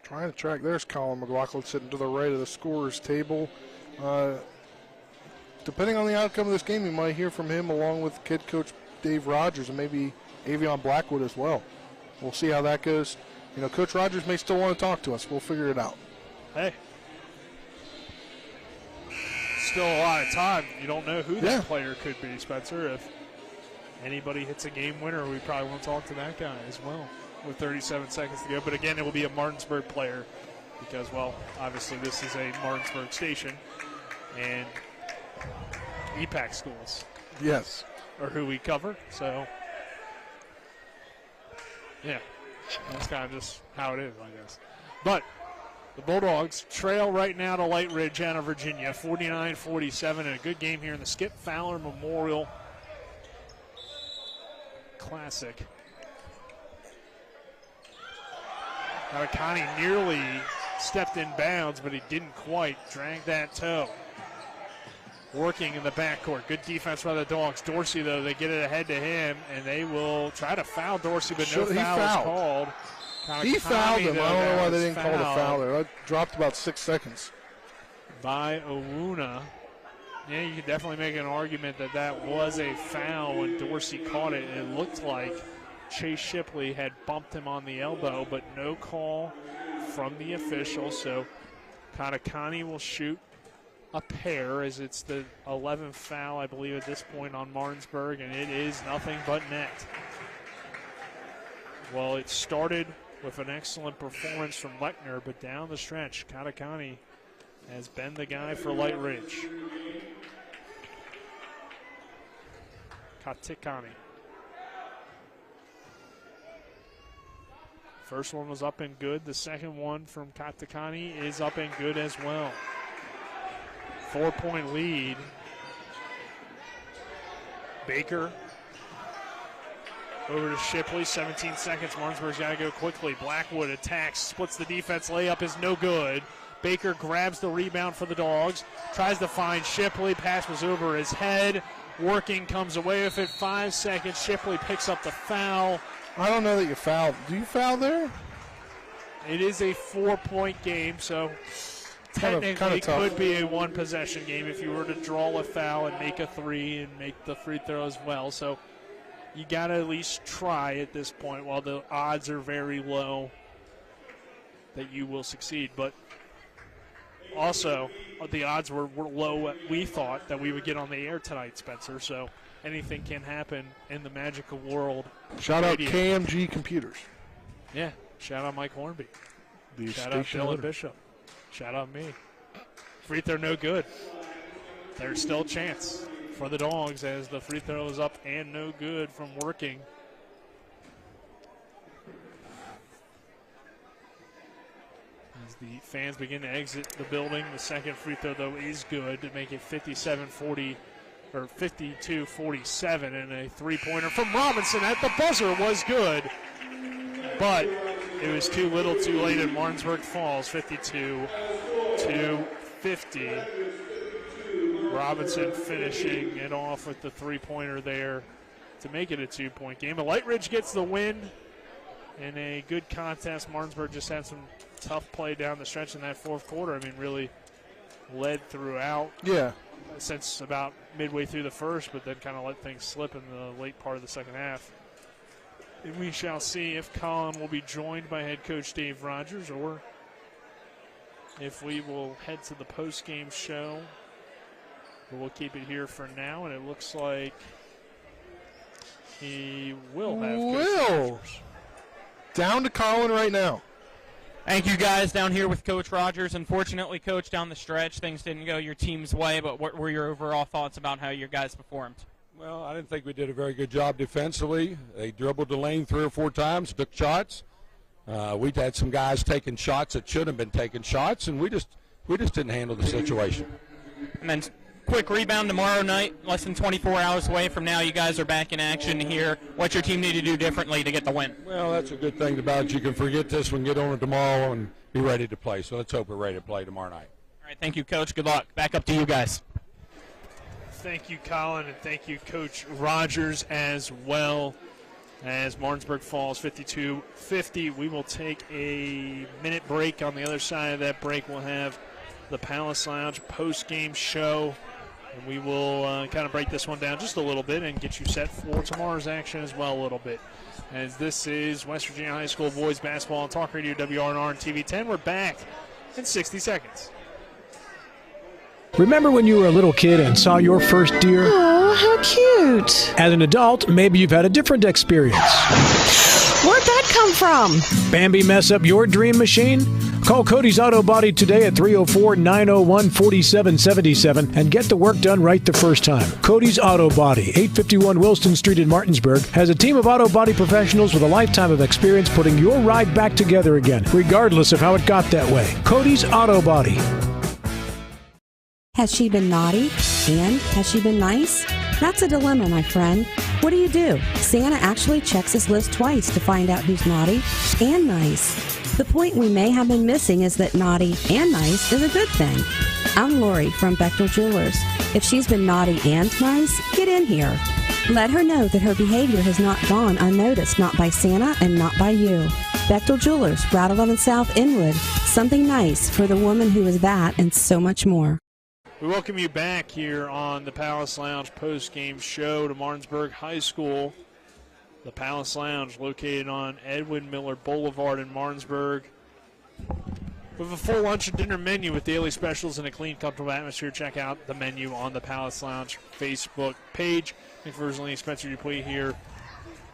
Trying to track. There's Colin McLaughlin sitting to the right of the scorer's table. Depending on the outcome of this game, you might hear from him along with kid coach Dave Rogers and maybe Avion Blackwood as well. We'll see how that goes. You know, Coach Rogers may still want to talk to us. We'll figure it out. Hey. Still a lot of time. You don't know who this player could be, Spencer. If anybody hits a game winner, we probably won't talk to that guy as well with 37 seconds to go. But again, it will be a Martinsburg player because, well, obviously this is a Martinsburg station and EPAC schools. Yes. Are who we cover. So, yeah, that's kind of just how it is, I guess. But the Bulldogs trail right now to Lightridge out of Virginia, 49-47, and a good game here in the Skip Fowler Memorial Classic. Karakani nearly stepped in bounds, but he didn't quite. Dragged that toe. Working in the backcourt. Good defense by the Dogs. Dorsey, though, they get it ahead to him, and they will try to foul Dorsey, but no foul is called. He fouled him. I don't know why they didn't call the foul there. That dropped about 6 seconds. By Owuna. Yeah, you could definitely make an argument that that was a foul when Dorsey caught it. It looked like Chase Shipley had bumped him on the elbow, but no call from the official. So Katakani will shoot a pair as it's the 11th foul, I believe, at this point on Martinsburg, and it is nothing but net. Well, it started with an excellent performance from Lechner, but down the stretch, Katakani has been the guy for Lightridge. Katikani. First one was up and good. The second one from Katakani is up and good as well. 4-point lead. Baker over to Shipley, 17 seconds. Martinsburg's got to go quickly. Blackwood attacks, splits the defense. Layup is no good. Baker grabs the rebound for the Dogs, tries to find Shipley. Pass was over his head. Working, comes away with it. 5 seconds. Shipley picks up the foul. I don't know that you fouled. Do you foul there? It is a 4-point game, so technically could be a one-possession game if you were to draw a foul and make a three and make the free throw as well. So you got to at least try at this point while the odds are very low that you will succeed. But also, the odds were low. We thought that we would get on the air tonight, Spencer. So anything can happen in the magical world. Shout out KMG Computers. Yeah. Shout out Mike Hornby. Shout out Dylan Bishop. Shout out me. Free throw no good. There's still a chance for the Dogs as the free throw is up and no good from Working. As the fans begin to exit the building, the second free throw, though, is good to make it 57-40 or 52-47, and a three-pointer from Robinson at the buzzer was good, but it was too little too late, and Martinsburg falls 52-50. Robinson finishing it off with the three-pointer there to make it a 2-point game. But Lightridge gets the win in a good contest. Martinsburg just had some tough play down the stretch in that fourth quarter. I mean, really led throughout. Yeah. Since about midway through the first, but then kind of let things slip in the late part of the second half. And we shall see if Colin will be joined by head coach Dave Rogers or if we will head to the post-game show. But we'll keep it here for now, and it looks like he will have Coach Rogers. Down to Colin right now. Thank you, guys, down here with Coach Rogers. Unfortunately, Coach, down the stretch, things didn't go your team's way, but what were your overall thoughts about how your guys performed? Well, I didn't think we did a very good job defensively. They dribbled the lane 3 or 4 times, took shots. We had some guys taking shots that should have been taking shots, and we just didn't handle the situation. And then quick rebound tomorrow night, less than 24 hours away from now. You guys are back in action here. What's your team need to do differently to get the win? Well, that's a good thing about it. You can forget this one, get on it tomorrow, and be ready to play. So let's hope we're ready to play tomorrow night. All right, thank you, Coach. Good luck. Back up to you guys. Thank you, Colin, and thank you, Coach Rogers, as well. As Martinsburg falls 52-50, we will take a minute break. On the other side of that break, we'll have the Palace Lounge post-game show. And we will kind of break this one down just a little bit and get you set for tomorrow's action as well a little bit. As this is West Virginia High School boys basketball on Talk Radio WRNR and TV 10. We're back in 60 seconds. Remember when you were a little kid and saw your first deer? Oh, how cute. As an adult, maybe you've had a different experience. Where'd that come from? Bambi mess up your dream machine? Call Cody's Auto Body today at 304-901-4777 and get the work done right the first time. Cody's Auto Body, 851 Wilston Street in Martinsburg, has a team of auto body professionals with a lifetime of experience putting your ride back together again, regardless of how it got that way. Cody's Auto Body. Has she been naughty? And has she been nice? That's a dilemma, my friend. What do? Santa actually checks his list twice to find out who's naughty and nice. The point we may have been missing is that naughty and nice is a good thing. I'm Lori from Bechtel Jewelers. If she's been naughty and nice, get in here. Let her know that her behavior has not gone unnoticed, not by Santa and not by you. Bechtel Jewelers, Route 11 South, Inwood. Something nice for the woman who is that and so much more. We welcome you back here on the Palace Lounge post-game show to Martinsburg High School. The Palace Lounge located on Edwin Miller Boulevard in Martinsburg. With a full lunch and dinner menu with daily specials and a clean, comfortable atmosphere. Check out the menu on the Palace Lounge Facebook page. McPherson, Spencer Dupuis here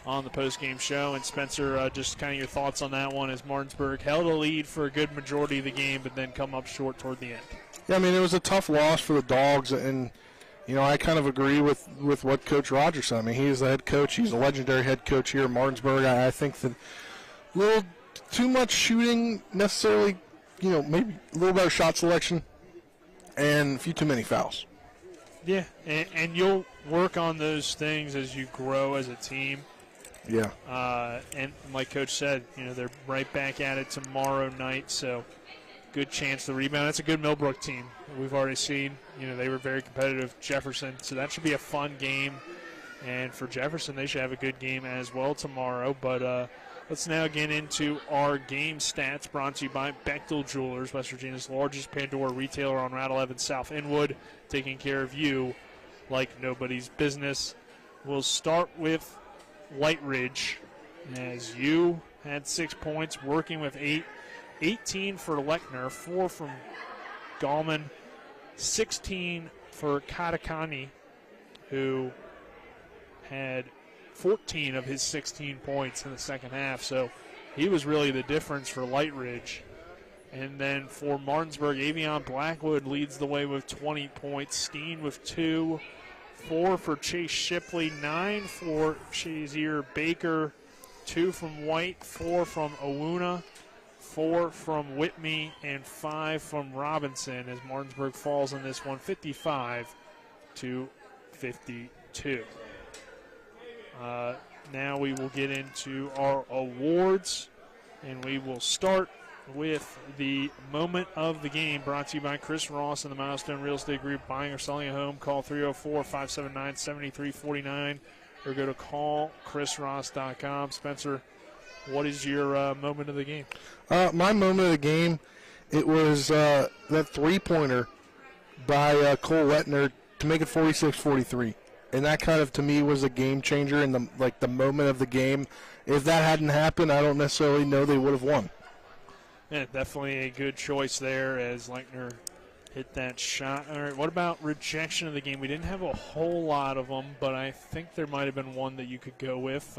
on the post-game show. And Spencer, just kind of your thoughts on that one as Martinsburg held a lead for a good majority of the game but then come up short toward the end. Yeah, I mean, it was a tough loss for the Dogs, and, you know, I kind of agree with what Coach Rogers said. I mean, he is the head coach. He's a legendary head coach here in Martinsburg. I think that little too much shooting necessarily, maybe a little better shot selection and a few too many fouls. Yeah, and you'll work on those things as you grow as a team. Yeah. And like Coach said, they're right back at it tomorrow night, so good chance to rebound. That's a good Millbrook team. We've already seen, they were very competitive, Jefferson, so that should be a fun game. And for Jefferson, they should have a good game as well tomorrow. But let's now get into our game stats brought to you by Bechtel Jewelers, West Virginia's largest Pandora retailer on Route 11 South Inwood, taking care of you like nobody's business. We'll start with Lightridge, as you had 6 points, working with 18 for Lechner, 4 from Gallman, 16 for Katakani, who had 14 of his 16 points in the second half, so he was really the difference for Lightridge. And then for Martinsburg, Avion Blackwood leads the way with 20 points, Steen with 2, 4 for Chase Shipley, 9 for Shazier Baker, 2 from White, 4 from Owuna, 4 from Whitney, and 5 from Robinson, as Martinsburg falls in this one 55-52. Now we will get into our awards, and we will start with the moment of the game, brought to you by Chris Ross and the Milestone Real Estate Group. Buying or selling a home, call 304-579-7349 or go to callchrisross.com. Spencer, what is your moment of the game? My moment of the game, it was that three-pointer by Cole Lettner to make it 46-43. And that kind of, to me, was a game changer in the moment of the game. If that hadn't happened, I don't necessarily know they would have won. Yeah, definitely a good choice there as Lechner hit that shot. All right, what about rejection of the game? We didn't have a whole lot of them, but I think there might have been one that you could go with.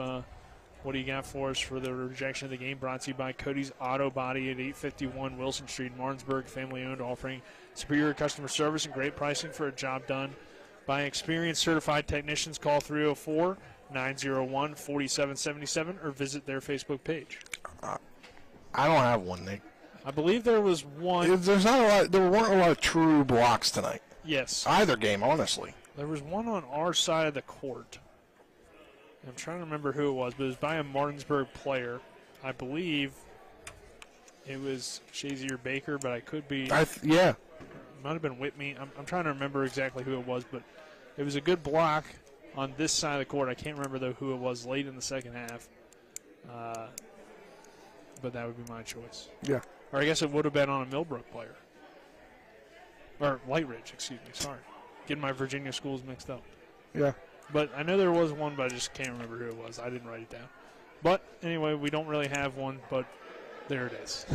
What do you got for us for the rejection of the game? Brought to you by Cody's Auto Body at 851 Wilson Street in Martinsburg, family-owned, offering superior customer service and great pricing for a job done by experienced certified technicians. Call 304-901-4777 or visit their Facebook page. I don't have one, Nick. I believe there was one. There's not a lot. There weren't a lot of true blocks tonight. Yes. Either game, honestly. There was one on our side of the court. I'm trying to remember who it was, but it was by a Martinsburg player. I believe it was Shazier Baker, but I could be. Yeah. It might have been Whitney. I'm trying to remember exactly who it was, but it was a good block on this side of the court. I can't remember, though, who it was late in the second half. But that would be my choice. Yeah. Or I guess it would have been on a Millbrook player. Or Lightridge, excuse me. Sorry. Getting my Virginia schools mixed up. Yeah. But I know there was one, but I just can't remember who it was. I didn't write it down. But anyway, we don't really have one, but there it is.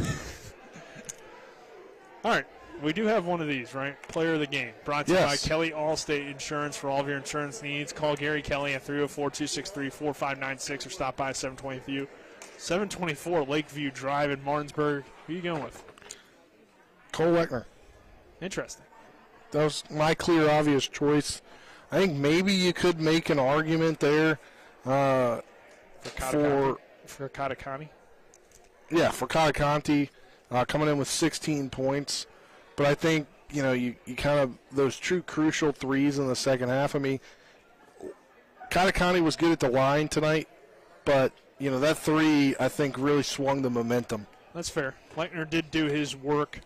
All right. We do have one of these, right? Player of the game. Brought to you by Kelly Allstate Insurance for all of your insurance needs. Call Gary Kelly at 304-263-4596 or stop by 724 Lakeview Drive in Martinsburg. Who are you going with? Cole Lechner. Interesting. That was my clear, obvious choice. I think maybe you could make an argument there for Katakani. Yeah, for Katakani coming in with 16 points. But I think, you kind of, those true crucial threes in the second half. I mean, Katakani was good at the line tonight, but, that three, I think, really swung the momentum. That's fair. Lechner did do his work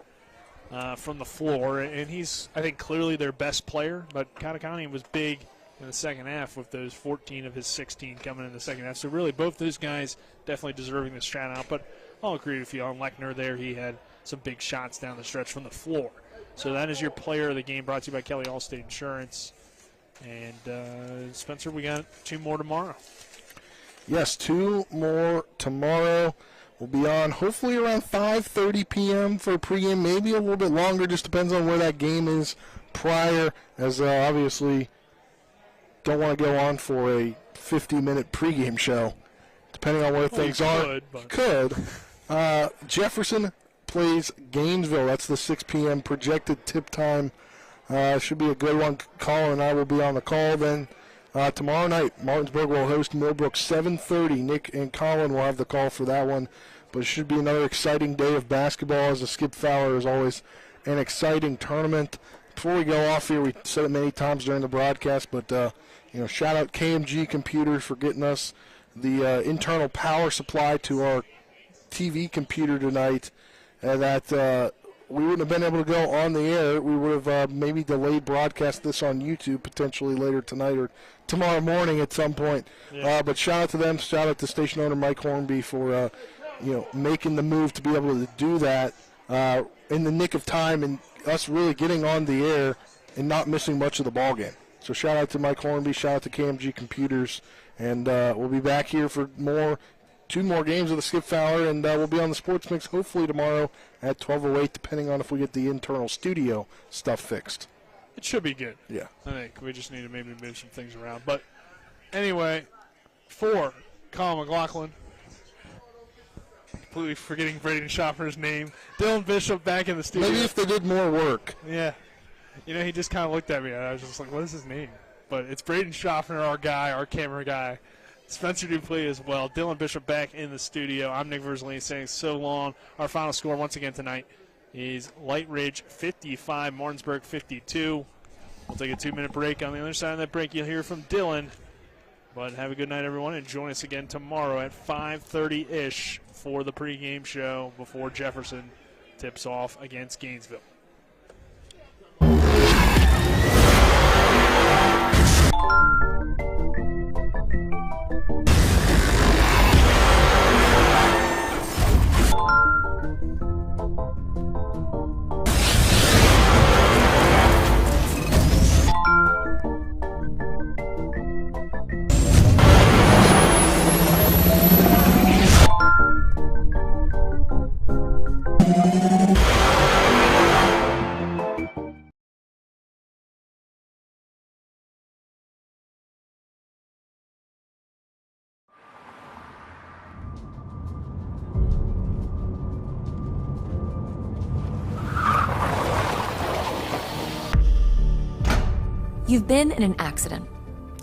from the floor, and he's, I think, clearly their best player. But Katakani was big in the second half with those 14 of his 16 coming in the second half. So really, both those guys definitely deserving the shout out. But I'll agree with you on Lechner there. He had some big shots down the stretch from the floor. So that is your player of the game, brought to you by Kelly Allstate Insurance. And Spencer, we got 2 more tomorrow. Yes, 2 more tomorrow. We'll be on hopefully around 5:30 p.m. for a pregame, maybe a little bit longer, just depends on where that game is prior, as obviously don't want to go on for a 50-minute pregame show, depending on where things are. Could. Jefferson plays Gainesville. That's the 6 p.m. projected tip time. Should be a good one. Colin and I will be on the call then. Tomorrow night, Martinsburg will host Millbrook 7:30. Nick and Colin will have the call for that one. But it should be another exciting day of basketball, as the Skip Fowler is always an exciting tournament. Before we go off here, we said it many times during the broadcast, but shout out KMG Computers for getting us the internal power supply to our TV computer tonight. That we wouldn't have been able to go on the air. We would have maybe delayed broadcast this on YouTube potentially later tonight or tomorrow morning at some point. Yeah. But shout out to them. Shout out to station owner Mike Hornby for making the move to be able to do that in the nick of time, and us really getting on the air and not missing much of the ball game. So shout out to Mike Hornby. Shout out to KMG Computers, and we'll be back here for two more games of the Skip Fowler, and we'll be on the Sports Mix hopefully tomorrow at 12:08, depending on if we get the internal studio stuff fixed. It should be good. Yeah. I think we just need to maybe move some things around. But anyway, for Colin McLaughlin, completely forgetting Braden Schoffer's name, Dylan Bishop back in the studio. Maybe if they did more work. Yeah. He just kind of looked at me, and I was just like, what is his name? But it's Braden Schoffer, our guy, our camera guy. Spencer Duplay as well. Dylan Bishop back in the studio. I'm Nick Verzolini saying so long. Our final score once again tonight is Lightridge 55, Martinsburg 52. We'll take a 2-minute break. On the other side of that break, you'll hear from Dylan. But have a good night, everyone, and join us again tomorrow at 5:30-ish for the pregame show before Jefferson tips off against Gainesville. You've been in an accident.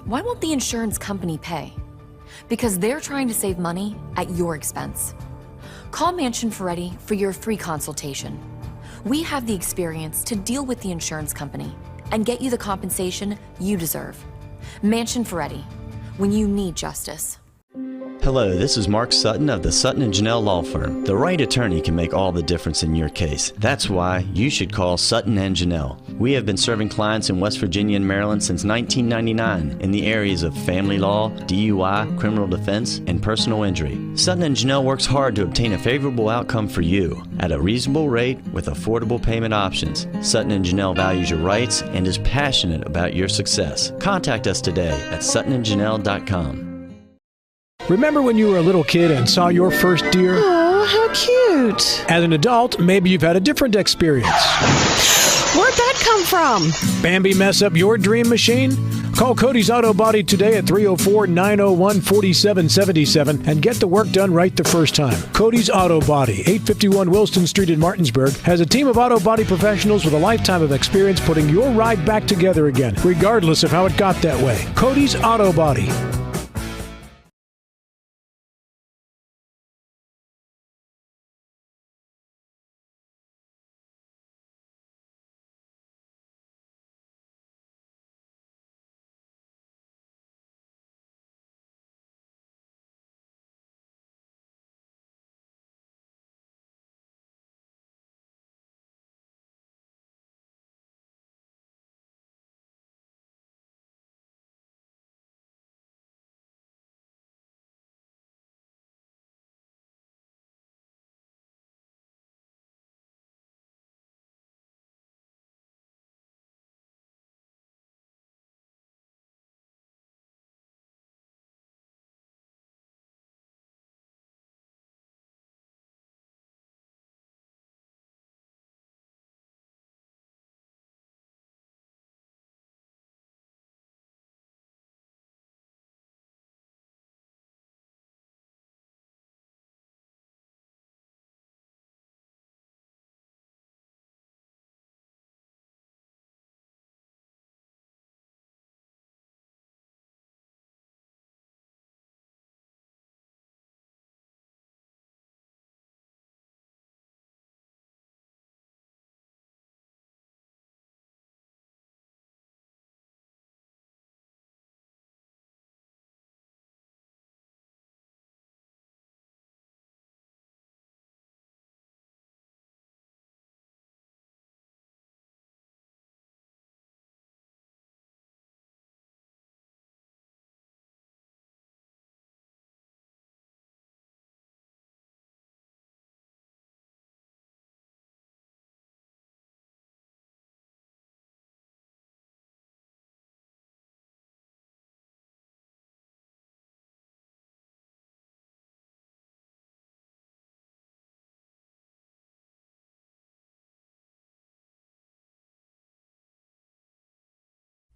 Why won't the insurance company pay? Because they're trying to save money at your expense. Call Mansion Ferretti for your free consultation. We have the experience to deal with the insurance company and get you the compensation you deserve. Mansion Ferretti, when you need justice. Hello, this is Mark Sutton of the Sutton & Janelle Law Firm. The right attorney can make all the difference in your case. That's why you should call Sutton & Janelle. We have been serving clients in West Virginia and Maryland since 1999 in the areas of family law, DUI, criminal defense, and personal injury. Sutton & Janelle works hard to obtain a favorable outcome for you at a reasonable rate with affordable payment options. Sutton & Janelle values your rights and is passionate about your success. Contact us today at suttonandjanelle.com. Remember when you were a little kid and saw your first deer? Oh, how cute. As an adult, maybe you've had a different experience. Where'd that come from? Bambi mess up your dream machine? Call Cody's Auto Body today at 304-901-4777 and get the work done right the first time. Cody's Auto Body, 851 Wilston Street in Martinsburg, has a team of auto body professionals with a lifetime of experience putting your ride back together again, regardless of how it got that way. Cody's Auto Body.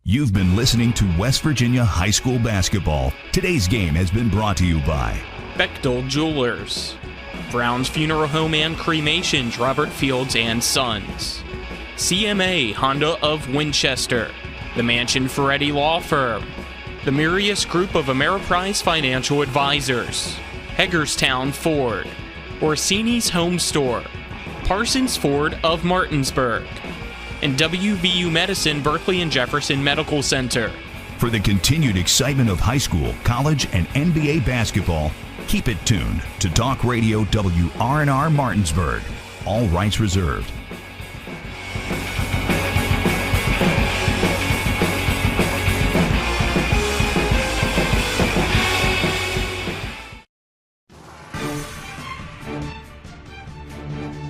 You've been listening to West Virginia High School Basketball. Today's game has been brought to you by Bechtel Jewelers, Brown's Funeral Home and Cremations, Robert Fields and Sons, CMA Honda of Winchester, the Mansion Ferretti Law Firm, the Mirius Group of Ameriprise Financial Advisors, Hagerstown Ford, Orsini's Home Store, Parsons Ford of Martinsburg, and WVU Medicine Berkeley and Jefferson Medical Center. For the continued excitement of high school, college, and NBA basketball, keep it tuned to Talk Radio WRNR Martinsburg. All rights reserved.